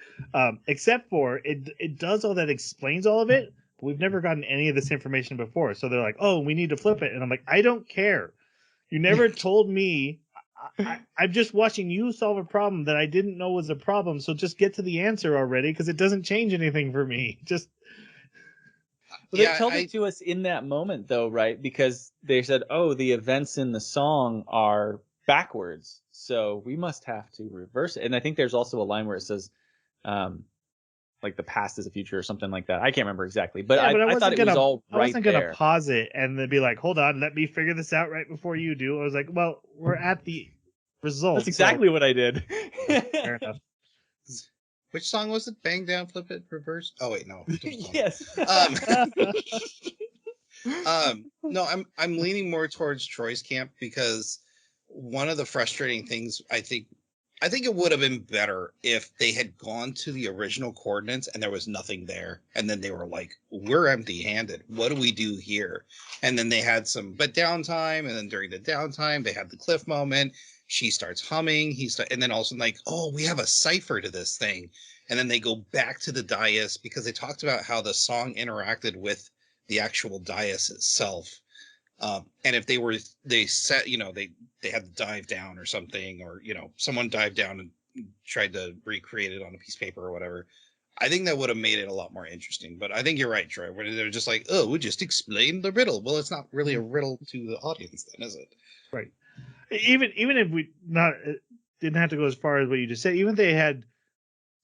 Except for it does all that, explains all of it, but we've never gotten any of this information before. So they're like, oh, we need to flip it. And I'm like, I don't care. You never told me. I'm just watching you solve a problem that I didn't know was a problem. So just get to the answer already, because it doesn't change anything for me. Just. Well, they told it to us in that moment, though, right? Because they said, oh, the events in the song are backwards, so we must have to reverse it. And I think there's also a line where it says, like, the past is the future or something like that. I can't remember exactly. But, yeah, I thought it was all right there. I wasn't going to pause it and then be like, hold on, let me figure this out right before you do. I was like, well, we're at the result. That's exactly what I did. Fair enough. Which song was it? Bang Down, Flip It, Reverse? Oh wait, no. Yes. No, I'm leaning more towards Troy's camp, because one of the frustrating things, I think it would have been better if they had gone to the original coordinates and there was nothing there, and then they were like, we're empty-handed. What do we do here? And then they had some downtime, and then during the downtime they had the cliff moment. She starts humming. And then also like, oh, we have a cipher to this thing. And then they go back to the dais, because they talked about how the song interacted with the actual dais itself. And if they set, they had to dive down or something, or, someone dived down and tried to recreate it on a piece of paper or whatever. I think that would have made it a lot more interesting. But I think you're right, Troy, where they're just like, oh, we just explained the riddle. Well, it's not really a riddle to the audience then, is it? Right. Even if we didn't have to go as far as what you just said, even if they had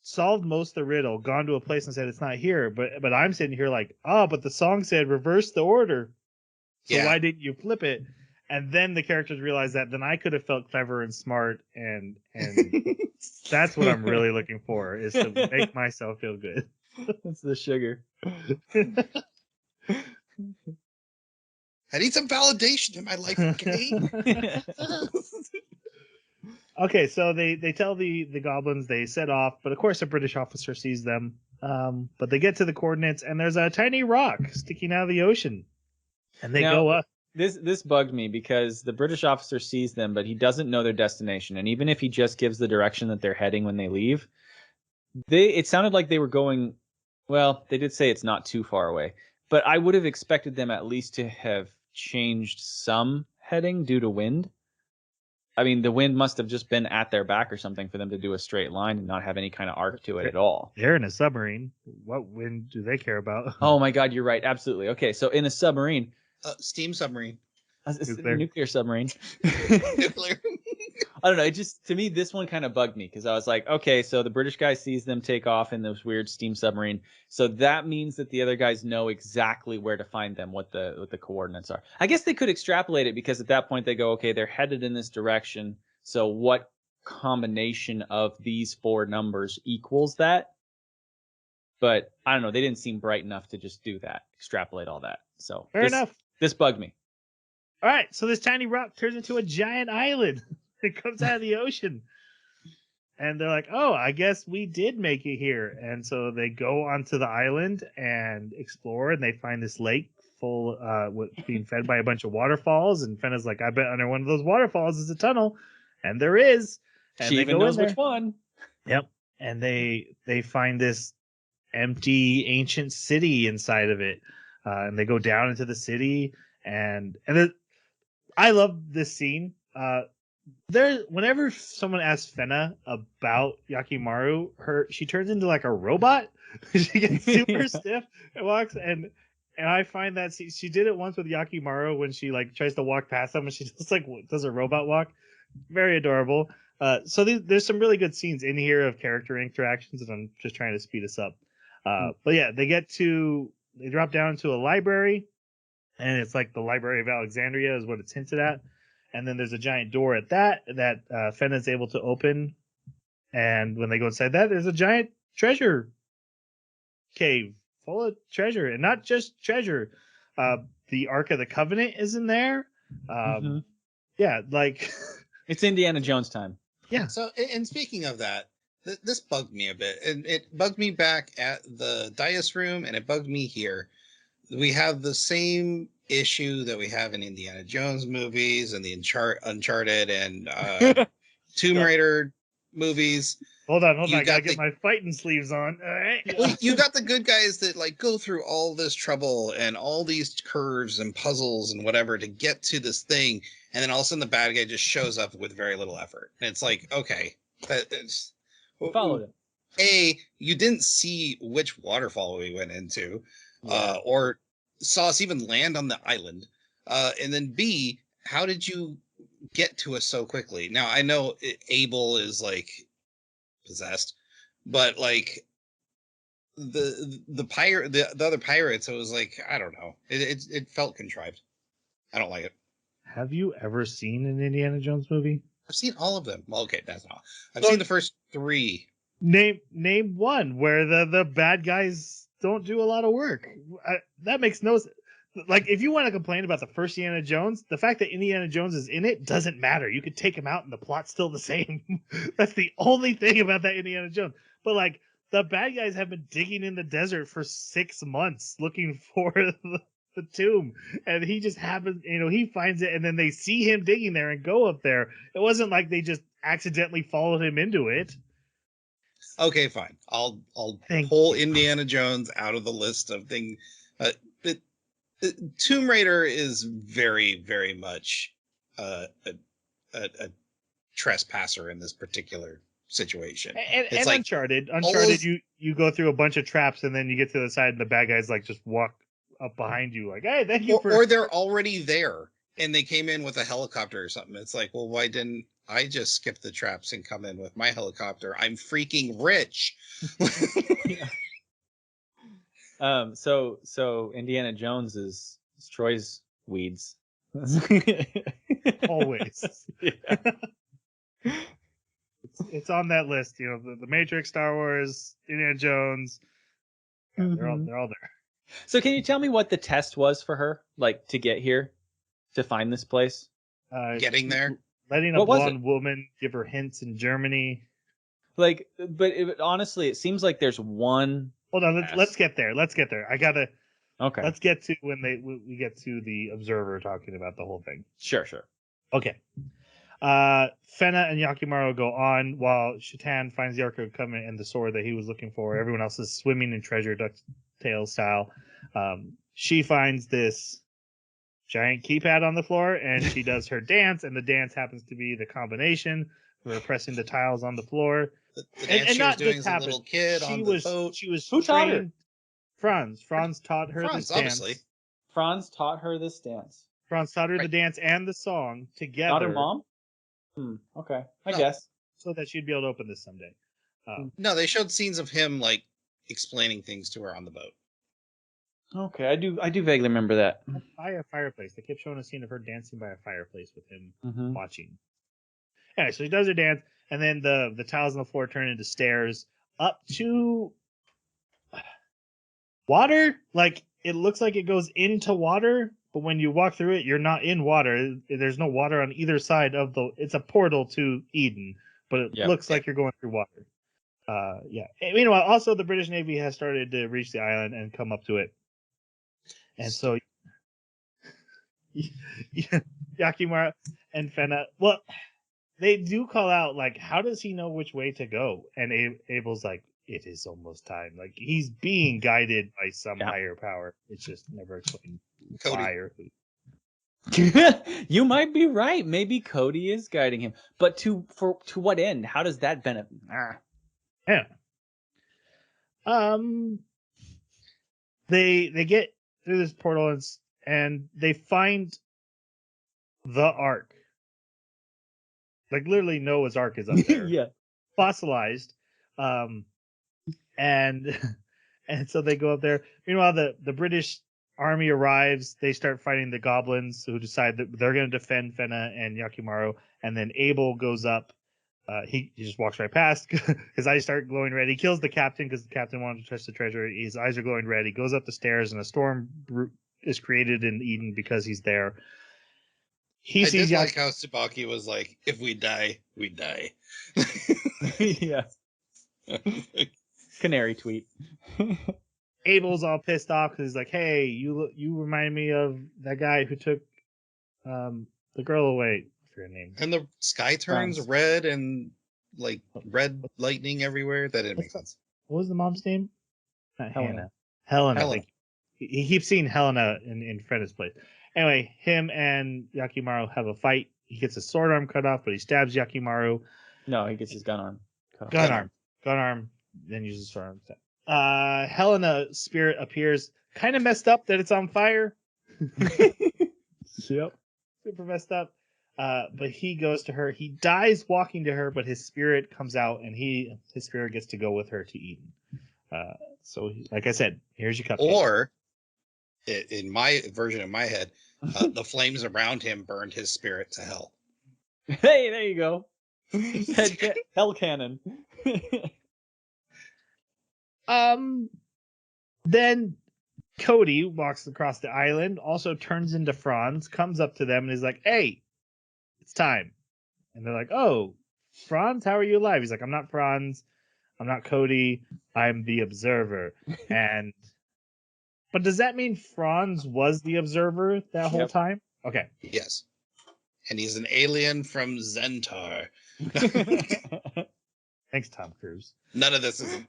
solved most of the riddle, gone to a place and said it's not here, but I'm sitting here like, oh, but the song said reverse the order, so why didn't you flip it? And then the characters realized that, then I could have felt clever and smart, and that's what I'm really looking for, is to make myself feel good. That's the sugar. I need some validation in my life, okay? Okay, so they tell the goblins, they set off, but of course a British officer sees them. But they get to the coordinates, and there's a tiny rock sticking out of the ocean, and they go up. This bugged me, because the British officer sees them, but he doesn't know their destination. And even if he just gives the direction that they're heading when they leave, it sounded like they were going. Well, they did say it's not too far away, but I would have expected them at least to have changed some heading due to wind. I mean, the wind must have just been at their back or something for them to do a straight line and not have any kind of arc to it at all. They're in a submarine. What wind do they care about? Oh my God, you're right. Absolutely. Okay, so in a submarine. Steam submarine. Nuclear submarine. Nuclear. I don't know. It just, to me, this one kind of bugged me, because I was like, okay, so the British guy sees them take off in this weird steam submarine. So that means that the other guys know exactly where to find them, what the coordinates are. I guess they could extrapolate it, because at that point they go, okay, they're headed in this direction. So what combination of these four numbers equals that? But I don't know. They didn't seem bright enough to just do that, extrapolate all that. So fair enough. This bugged me. All right, so this tiny rock turns into a giant island. It comes out of the ocean. And they're like, oh, I guess we did make it here. And so they go onto the island and explore, and they find this lake full, being fed by a bunch of waterfalls. And Fena's like, I bet under one of those waterfalls is a tunnel. And there is. And she even knows which one. Yep. And they find this empty ancient city inside of it. And they go down into the city. And I love this scene. whenever someone asks Fena about Yakimaru, she turns into like a robot. She gets super stiff and walks, and I find that she did it once with Yakimaru when she like tries to walk past him, and she just like does a robot walk. Very adorable. So there's some really good scenes in here of character interactions, and I'm just trying to speed us up. But yeah, they drop down into a library, and it's like the Library of Alexandria is what it's hinted at. And then there's a giant door at that Fena is able to open. And when they go inside that, there's a giant treasure cave full of treasure, and not just treasure. The Ark of the Covenant is in there. Yeah, like it's Indiana Jones time. Yeah. So, and speaking of that, this bugged me a bit, and it bugged me back at the Dias room, and it bugged me here. We have the same issue that we have in Indiana Jones movies and the Uncharted and Tomb Raider movies. Hold on. I gotta get my fighting sleeves on. All right. Well, you got the good guys that like go through all this trouble and all these curves and puzzles and whatever to get to this thing, and then all of a sudden the bad guy just shows up with very little effort. And it's like, okay, followed it. You didn't see which waterfall we went into, or saw us even land on the island. And then B, how did you get to us so quickly? Now I know Abel is like possessed, but like the pirate, the other pirates, it was like, I don't know, it felt contrived. I don't like it. Have you ever seen an Indiana Jones movie? I've seen all of them. Well, okay, that's not. I've seen the first 3. Name one where the bad guys don't do a lot of work. That makes no sense. Like, if you want to complain about the first Indiana Jones, the fact that Indiana Jones is in it doesn't matter. You could take him out and the plot's still the same. That's the only thing about that Indiana Jones. But like, the bad guys have been digging in the desert for 6 months looking for the tomb, and he just happens, he finds it, and then they see him digging there and go up there. It wasn't like they just accidentally followed him into it. Okay, fine. I'll pull Indiana Jones out of the list of things. But Tomb Raider is very, very much a trespasser in this particular situation. And like Uncharted, you go through a bunch of traps, and then you get to the side, and the bad guys like just walk up behind you, like, hey, thank you or they're already there, and they came in with a helicopter or something. It's like, well, why didn't I just skip the traps and come in with my helicopter? I'm freaking rich. So Indiana Jones is Troy's weeds. Always. It's on that list, the Matrix, Star Wars, Indiana Jones. Yeah, they're all there. So can you tell me what the test was for her, like, to get here, to find this place? Getting there? Letting a blonde woman give her hints in Germany. Like, but honestly, it seems like there's one. Hold on, let's get there. I gotta. Okay. Let's get to when we get to the observer talking about the whole thing. Sure. Okay. Fena and Yakimaru go on while Shatan finds the Ark of the Covenant and the sword that he was looking for. Everyone else is swimming in treasure, DuckTales style. She finds this giant keypad on the floor, and she does her dance, and the dance happens to be the combination for pressing the tiles on the floor. The dance and not doing just as a little kid on the boat. She was Who taught her? Franz taught her this obviously. dance. Franz taught her this dance. Franz taught her the dance and the song together. Not her mom? Okay, I guess. So that she'd be able to open this someday. No, they showed scenes of him like explaining things to her on the boat. Okay, I do vaguely remember that. By a fireplace. They kept showing a scene of her dancing by a fireplace with him watching. Anyway, so she does her dance, and then the tiles on the floor turn into stairs up to water. Like, it looks like it goes into water, but when you walk through it, you're not in water. There's no water on either side of it's a portal to Eden, but it looks like you're going through water. And meanwhile, also the British Navy has started to reach the island and come up to it. And so Yakimaru and Fena, well, they do call out, like, how does he know which way to go? And Abel's like, it is almost time. Like, he's being guided by some higher power. It's just never explained why or who. You might be right. Maybe Cody is guiding him, but to what end? How does that benefit? Yeah. They get through this portal and they find the Ark. Like literally Noah's Ark is up there. Yeah. Fossilized. And and so they go up there. Meanwhile, the British army arrives. They start fighting the goblins who decide that they're going to defend Fena and Yakimaru. And then Abel goes up. He just walks right past. His eyes start glowing red. He kills the captain because the captain wanted to touch the treasure. His eyes are glowing red. He goes up the stairs, and a storm is created in Eden because he's there. I did like how Tsubaki was like, "If we die, we die." Yeah. Canary tweet. Abel's all pissed off because he's like, "Hey, you remind me of that guy who took the girl away." For your name. And the sky turns red and like red lightning everywhere. That didn't make sense. What was the mom's name? Not Helena. Helena. He keeps seeing Helena in Freda's place. Anyway, him and Yakimaru have a fight. He gets his sword arm cut off, but he stabs Yakimaru. No, he gets his gun arm cut off. Gun arm, then uses sword arm. Helena's spirit appears kind of messed up that it's on fire. Yep. Super messed up. But he goes to her. He dies walking to her, but his spirit comes out, and his spirit gets to go with her to Eden. So, like I said, here's your cupcake. Or, in my version of my head, the flames around him burned his spirit to hell. Hey, there you go. Hell cannon. Then Cody walks across the island, also turns into Franz, comes up to them, and is like, "Hey, it's time." And they're like, "Oh, Franz, how are you alive?" He's like, "I'm not Franz. I'm not Cody. I'm the Observer." But does that mean Franz was the Observer that whole time? Okay. Yes. And he's an alien from Zentar. Thanks, Tom Cruise. None of this is.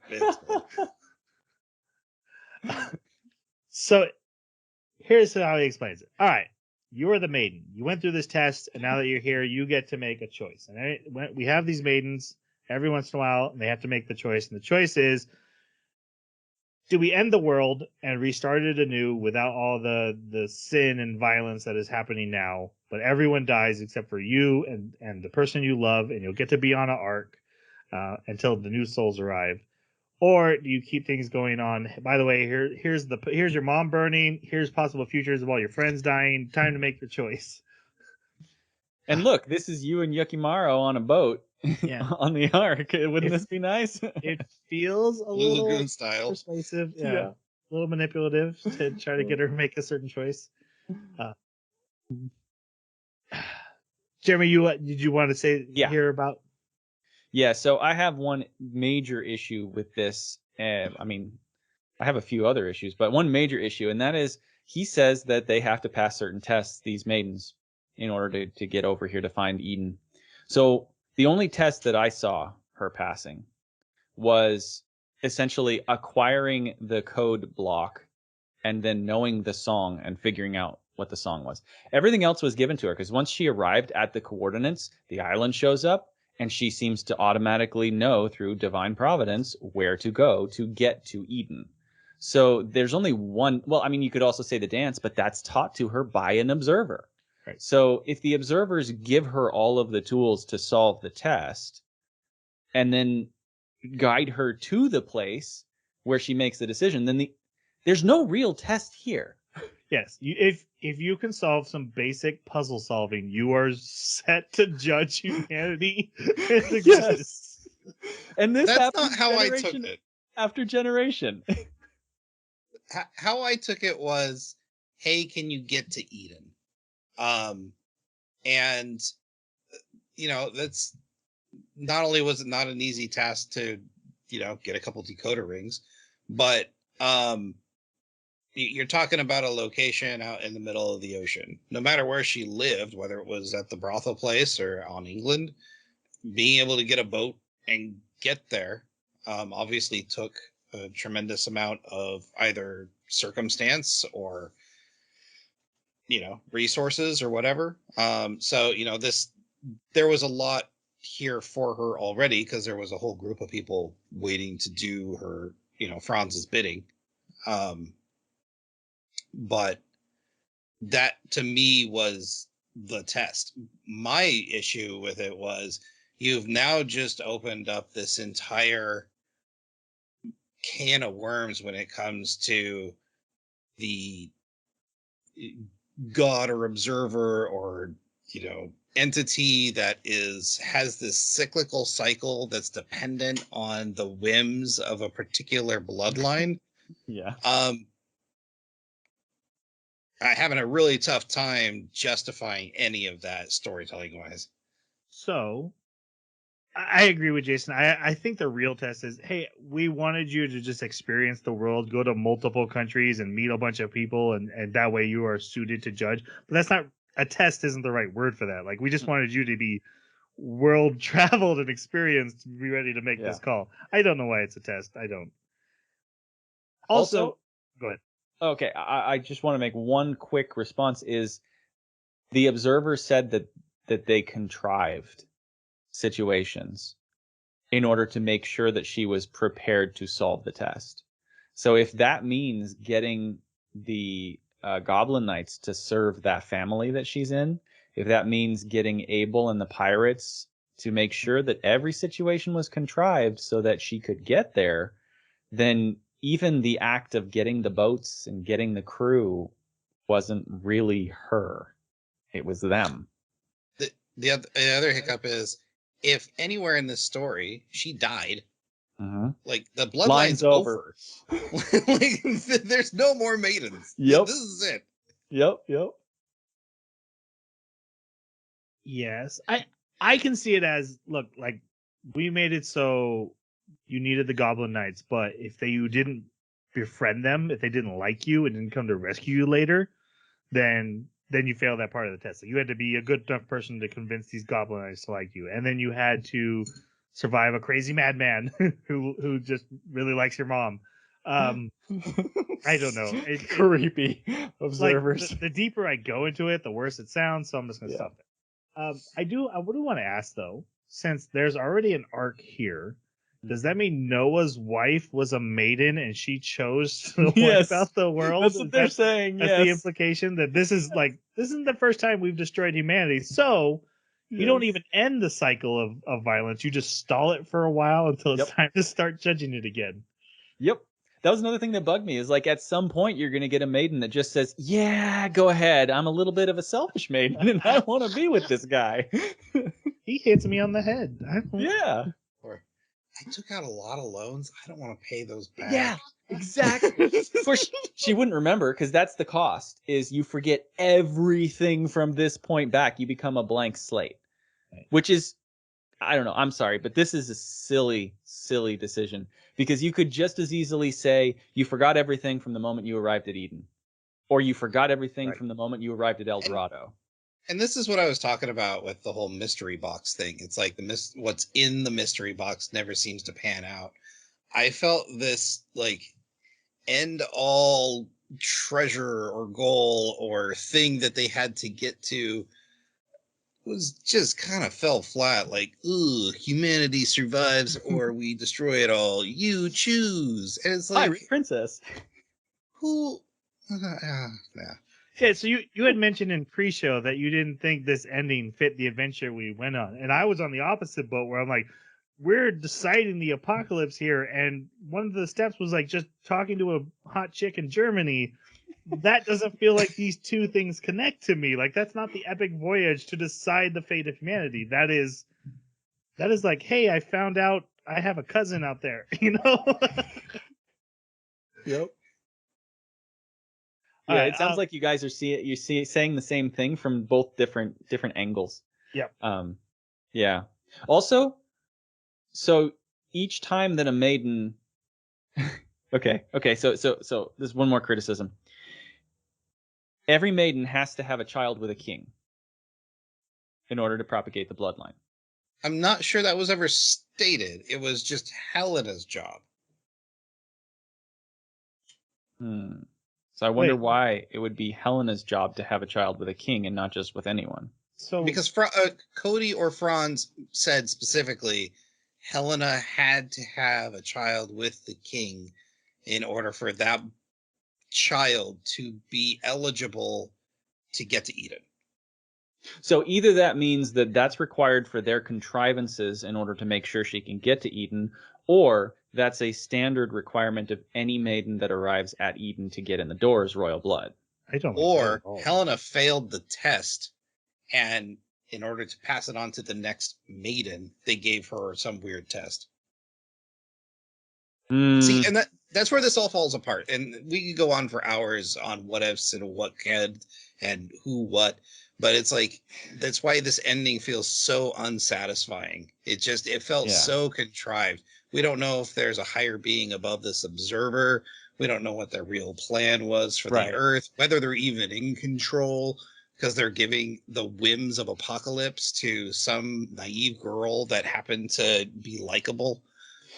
So here's how he explains it. All right. You are the maiden. You went through this test, and now that you're here, you get to make a choice. And we have these maidens every once in a while, and they have to make the choice. And the choice is, do we end the world and restart it anew without all the sin and violence that is happening now, but everyone dies except for you and the person you love, and you'll get to be on an ark until the new souls arrive? Or do you keep things going on? By the way, here's your mom burning. Here's possible futures of all your friends dying. Time to make your choice. And look, this is you and Yakimaru on a boat. Yeah. On the ark. Wouldn't this be nice? It feels a Blue little Lagoon style. persuasive. Yeah. A little manipulative to try to get her to make a certain choice. Jeremy, did you want to say here about? Yeah, so I have one major issue with this. I mean, I have a few other issues, but one major issue, and that is he says that they have to pass certain tests, these maidens, in order to get over here to find Eden. So the only test that I saw her passing was essentially acquiring the code block and then knowing the song and figuring out what the song was. Everything else was given to her because once she arrived at the coordinates, the island shows up, and she seems to automatically know through divine providence where to go to get to Eden. So there's only one. Well, I mean, you could also say the dance, but that's taught to her by an observer. Right. So if the observers give her all of the tools to solve the test and then guide her to the place where she makes the decision, then there's no real test here. Yes, if you can solve some basic puzzle solving, you are set to judge humanity. Yes. And this That's happens not how I took it. After generation. How I took it was, hey, can you get to Eden? And that's not only was it not an easy task to, get a couple decoder rings, but you're talking about a location out in the middle of the ocean. No matter where she lived, whether it was at the brothel place or on England, being able to get a boat and get there obviously took a tremendous amount of either circumstance or resources or whatever. So there was a lot here for her already because there was a whole group of people waiting to do her, Franz's bidding. But that to me was the test. My issue with it was you've now just opened up this entire can of worms when it comes to the god or observer or entity that has this cyclical cycle that's dependent on the whims of a particular bloodline. Yeah. I'm having a really tough time justifying any of that storytelling wise. So I agree with Jason. I think the real test is, hey, we wanted you to just experience the world, go to multiple countries and meet a bunch of people, and that way you are suited to judge. But that's not a test, isn't the right word for that. Like, we just wanted you to be world traveled and experienced to be ready to make this call. I don't know why it's a test. I don't. Also, go ahead. Okay, I just want to make one quick response. Is the observer said that they contrived situations in order to make sure that she was prepared to solve the test. So if that means getting the Goblin Knights to serve that family that she's in, if that means getting Abel and the pirates to make sure that every situation was contrived so that she could get there, then even the act of getting the boats and getting the crew wasn't really her. It was them. The other hiccup is, if anywhere in this story she died, like the bloodline's over. Like, there's no more maidens. Yep. This is it. Yep. Yes, I can see it as, look, like, we made it so you needed the Goblin Knights, but if you didn't befriend them, if they didn't like you and didn't come to rescue you later, then you failed that part of the test. So you had to be a good enough person to convince these Goblin Knights to like you, and then you had to survive a crazy madman who just really likes your mom. I don't know. Creepy observers. Like, the deeper I go into it, the worse it sounds. So I'm just gonna stop there. I do want to ask though, since there's already an arc here, does that mean Noah's wife was a maiden and she chose to wipe out the world? That's what they're saying. That's the implication, that this isn't the first time we've destroyed humanity. So you don't even end the cycle of violence. You just stall it for a while until it's time to start judging it again. Yep. That was another thing that bugged me, is like at some point you're going to get a maiden that just says, yeah, go ahead. I'm a little bit of a selfish maiden and I want to be with this guy. He hits me on the head. Yeah. Or, I took out a lot of loans. I don't want to pay those back. Yeah, exactly. Of course, she wouldn't remember, because that's the cost, is you forget everything from this point back. You become a blank slate, which is, I don't know, I'm sorry, but this is a silly, silly decision, because you could just as easily say you forgot everything from the moment you arrived at Eden, or you forgot everything from the moment you arrived at El Dorado. And this is what I was talking about with the whole mystery box thing. It's like what's in the mystery box never seems to pan out. I felt this like end all treasure or goal or thing that they had to get to was just kind of fell flat. Like, ooh, humanity survives or we destroy it all. You choose. And it's like, Pirate Princess. Who? Yeah. Yeah, so you had mentioned in pre-show that you didn't think this ending fit the adventure we went on. And I was on the opposite boat, where I'm like, we're deciding the apocalypse here, and one of the steps was like just talking to a hot chick in Germany. That doesn't feel like these two things connect to me. Like, that's not the epic voyage to decide the fate of humanity. That is like, hey, I found out I have a cousin out there, you know? Yep. Yeah, it sounds like you guys are saying the same thing from both different angles. Yep. Yeah. Also, so each time that a maiden okay, so there's one more criticism. Every maiden has to have a child with a king in order to propagate the bloodline. I'm not sure that was ever stated. It was just Helena's job. So I wonder Wait. why it would be Helena's job to have a child with a king and not just with anyone. So Because Cody or Franz said specifically, Helena had to have a child with the king in order for that child to be eligible to get to Eden. So either that means that that's required for their contrivances in order to make sure she can get to Eden, or that's a standard requirement of any maiden that arrives at Eden to get in the door is royal blood. I don't like that Or at all. Helena failed the test, and in order to pass it on to the next maiden, they gave her some weird test. See, and that's where this all falls apart. And we could go on for hours on what ifs and what could and who what, but it's like that's why this ending feels so unsatisfying. It felt so contrived. We don't know if there's a higher being above this observer. We don't know what their real plan was for the Earth, whether they're even in control, because they're giving the whims of apocalypse to some naive girl that happened to be likable.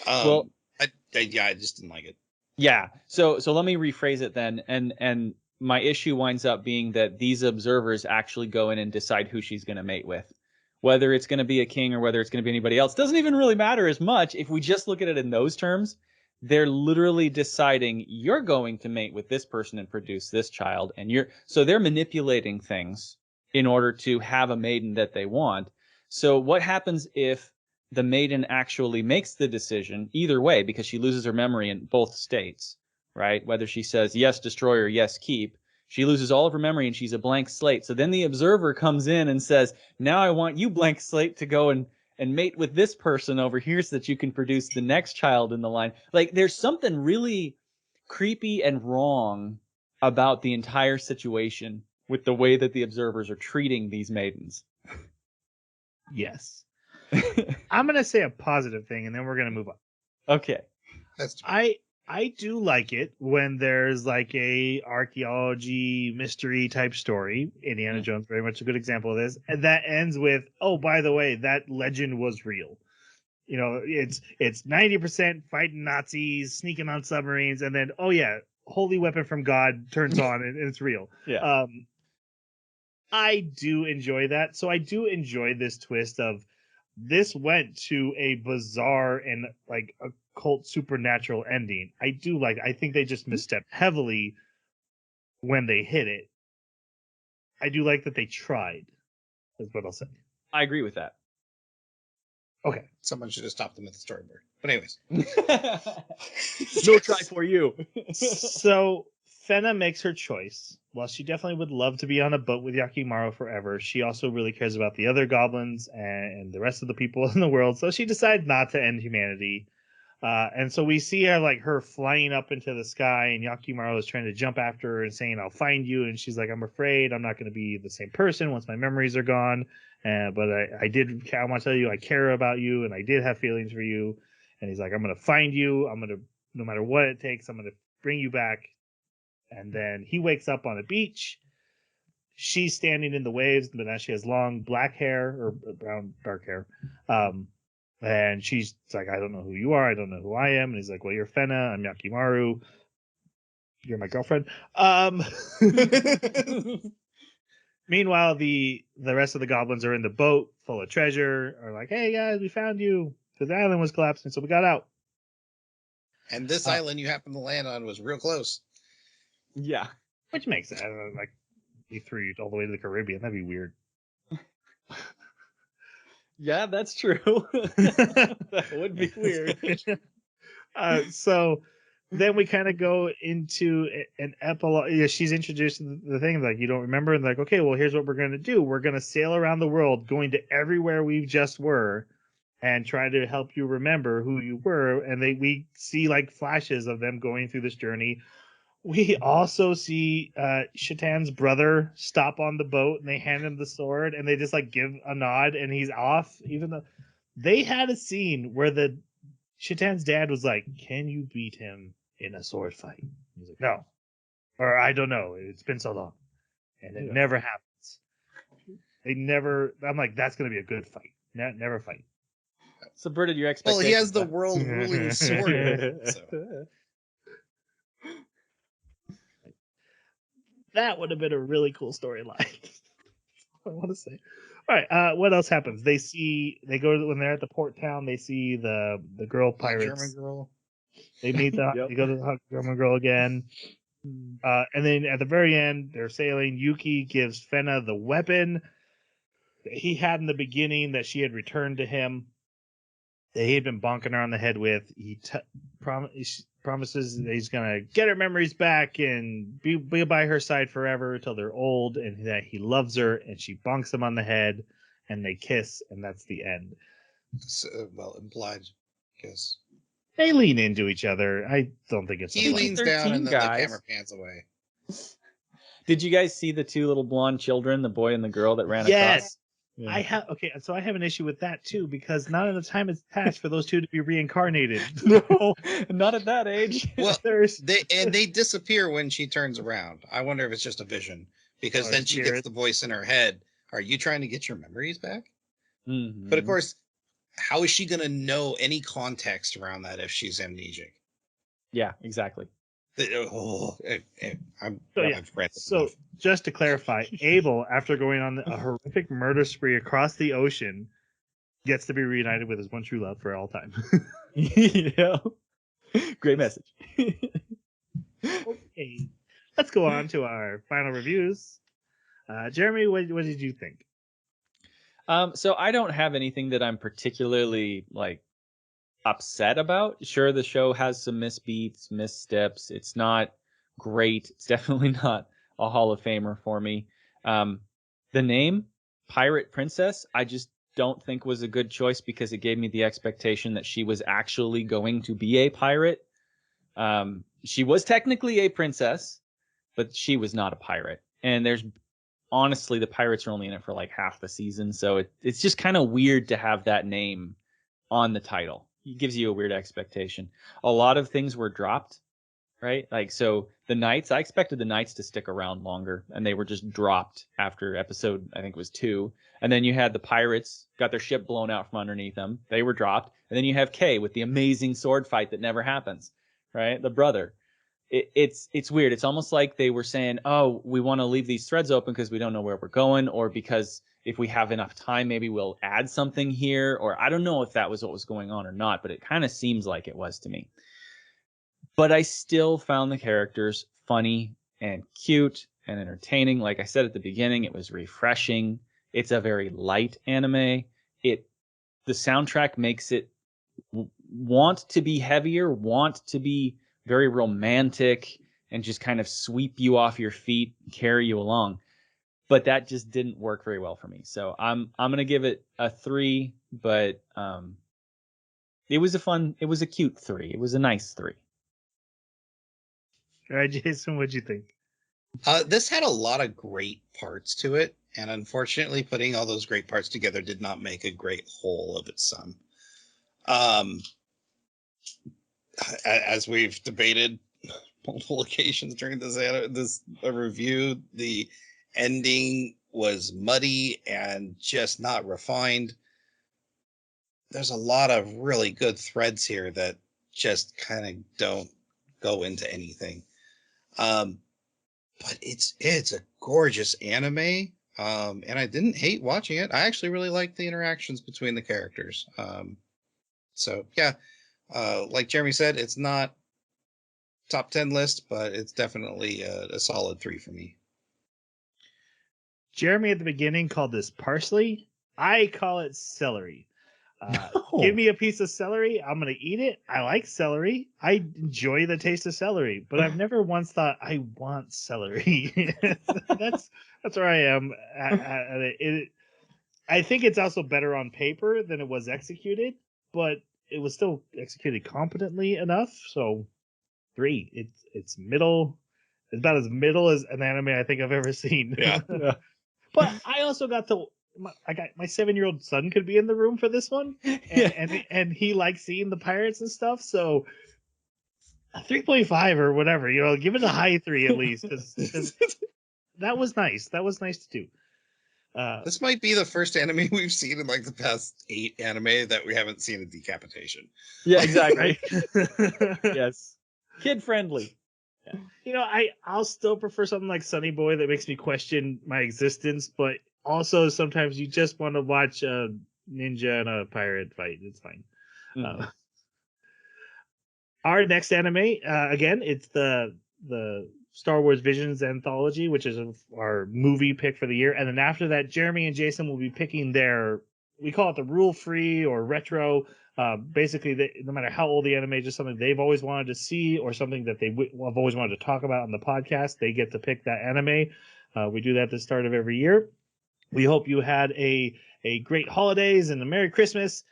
Well, I just didn't like it. Yeah. So let me rephrase it then. And my issue winds up being that these observers actually go in and decide who she's going to mate with. Whether it's going to be a king or whether it's going to be anybody else doesn't even really matter as much. If we just look at it in those terms, they're literally deciding you're going to mate with this person and produce this child. So they're manipulating things in order to have a maiden that they want. So what happens if the maiden actually makes the decision either way, because she loses her memory in both states, right? Whether she says yes, destroy, or yes, keep, she loses all of her memory and she's a blank slate. So then the observer comes in and says, now I want you, blank slate, to go and mate with this person over here so that you can produce the next child in the line. Like, there's something really creepy and wrong about the entire situation with the way that the observers are treating these maidens. Yes. I'm gonna say a positive thing, and then we're gonna move on. Okay. I do like it when there's like a archaeology mystery type story. Indiana Jones, very much a good example of this, and that ends with, oh, by the way, that legend was real. You know, it's 90% fighting Nazis, sneaking on submarines, and then, oh yeah, holy weapon from God turns on and it's real. Yeah. I do enjoy that. So I do enjoy this twist of this went to a bizarre and like occult supernatural ending. I think they just misstepped heavily when they hit it. I do like that they tried, is what I'll say. I agree with that. Okay. Someone should have stopped them at the storyboard. But anyways. No try for you. So Fena makes her choice. While she definitely would love to be on a boat with Yakimaru forever, she also really cares about the other goblins and the rest of the people in the world. So she decides not to end humanity. And so we see her like her flying up into the sky, and Yakimaru is trying to jump after her and saying, "I'll find you." And she's like, "I'm afraid I'm not going to be the same person once my memories are gone. But I want to tell you I care about you, and I did have feelings for you." And he's like, "I'm going to find you. I'm going to, no matter what it takes, I'm going to bring you back." And then he wakes up on a beach. She's standing in the waves, but now she has long black hair or brown dark hair. And she's like, "I don't know who you are. I don't know who I am." And he's like, "Well, you're Fena. I'm Yakimaru. You're my girlfriend." Meanwhile, the rest of the goblins are in the boat full of treasure, are like, "Hey guys, we found you. Because the island was collapsing, so we got out." And this island you happened to land on was real close. Yeah. Which makes sense. Like, he threw you all the way to the Caribbean. That'd be weird. Yeah, that's true. That would be weird. So then we kind of go into an epilogue. Yeah, she's introduced the thing like, you don't remember, and like, okay, well, here's what we're going to do. We're going to sail around the world, going to everywhere we just were, and try to help you remember who you were. And we see like flashes of them going through this journey. We also see Shatan's brother stop on the boat, and they hand him the sword, and they just like give a nod, and he's off. Even though they had a scene where Shatan's dad was like, "Can you beat him in a sword fight?" He's like, "No," or "I don't know. It's been so long," and it never happens. They never. I'm like, that's gonna be a good fight. Never fight. Subverted your expectations. Well, he has the world ruling sword. So. That would have been a really cool storyline. I want to say. All right. What else happens? They go when they're at the port town. They see the girl pirates. German girl. They meet Yep. They go to the German girl again. And then at the very end, they're sailing. Yuki gives Fena the weapon that he had in the beginning that she had returned to him. That he had been bonking her on the head with. He promises that he's gonna get her memories back and be by her side forever until they're old, and that he loves her. And she bonks him on the head, and they kiss, and that's the end. So, well, implied, I guess. They lean into each other. I don't think it's. He leans down, and then guys. the camera pans away. Did you guys see the two little blonde children, the boy and the girl that ran across? Yes. Yeah. I have so I have an issue with that too, because not enough time has passed for those two to be reincarnated. No, not at that age. Well, There's they disappear when she turns around. I wonder if it's just a vision, because Or then she spirit. gets the voice in her head. Are you trying to get your memories back? Mhm. But of course, how is she going to know any context around that if she's amnesic? Yeah, exactly. I'm So, yeah. So just to clarify, Abel, after going on a horrific murder spree across the ocean, gets to be reunited with his one true love for all time. Yeah. Great message. Okay, let's go on to our final reviews. Jeremy, what did you think? So I don't have anything that I'm particularly upset about. Sure, the show has some misbeats, missteps. It's not great. It's definitely not a Hall of Famer for me. The name Pirate Princess, I just don't think was a good choice, because it gave me the expectation that she was actually going to be a pirate. She was technically a princess, but she was not a pirate. And honestly, the pirates are only in it for like half the season, so it's just kind of weird to have that name on the title. It gives you a weird expectation. A lot of things were dropped, right? So the Knights, I expected the Knights to stick around longer, and they were just dropped after episode, I think it was 2. And then you had the pirates, got their ship blown out from underneath them. They were dropped. And then you have Kay with the amazing sword fight that never happens, right? The brother. It's weird. It's almost like they were saying, oh, we want to leave these threads open because we don't know where we're going, or because if we have enough time, maybe we'll add something here. Or I don't know if that was what was going on or not, but it kind of seems like it was to me. But I still found the characters funny and cute and entertaining. Like I said at the beginning, it was refreshing. It's a very light anime. The soundtrack makes it want to be heavier, want to be very romantic, and just kind of sweep you off your feet, carry you along. But that just didn't work very well for me. So I'm gonna give it a 3, but it was a cute 3. It was a nice 3. All right, Jason, what'd you think? This had a lot of great parts to it, and unfortunately, putting all those great parts together did not make a great whole of its sum. As we've debated multiple occasions during this review, the ending was muddy and just not refined. There's a lot of really good threads here that just kind of don't go into anything. But it's a gorgeous anime, and I didn't hate watching it. I actually really liked the interactions between the characters. So yeah, like Jeremy said, it's not top 10 list, but it's definitely a solid 3 for me. Jeremy at the beginning called this parsley. I call it celery. No. Give me a piece of celery, I'm gonna eat it. I like celery. I enjoy the taste of celery, but I've never once thought I want celery. that's where I am at it. I think it's also better on paper than it was executed, but it was still executed competently enough. So 3. It's middle. It's about as middle as an anime I think I've ever seen. Yeah. But I also got my 7-year-old son could be in the room for this one, and he likes seeing the pirates and stuff. So a 3.5 or whatever, give it a high 3 at least, because that was nice. That was nice to do. This might be the first anime we've seen in like the past 8 anime that we haven't seen a decapitation. Yeah, exactly. Right? Yes. Kid friendly. I'll still prefer something like Sunny Boy that makes me question my existence, but also sometimes you just want to watch a ninja and a pirate fight. It's fine. Our next anime, again, it's the Star Wars Visions anthology, which is our movie pick for the year. And then after that, Jeremy and Jason will be picking we call it the rule free or retro. Basically, no matter how old the anime is, just something they've always wanted to see or something that they have always wanted to talk about on the podcast, they get to pick that anime. We do that at the start of every year. We hope you had a great holidays and a Merry Christmas.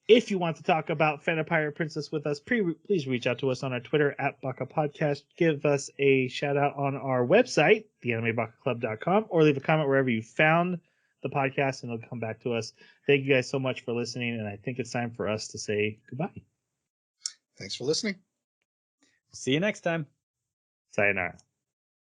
If you want to talk about Fena Pirate Princess with us, please reach out to us on our Twitter at Baka Podcast. Give us a shout out on our website, theanimebakaclub.com, or leave a comment wherever you found the podcast and it'll come back to us. Thank you guys so much for listening, and I think it's time for us to say goodbye. Thanks for listening. See you next time. Sayonara.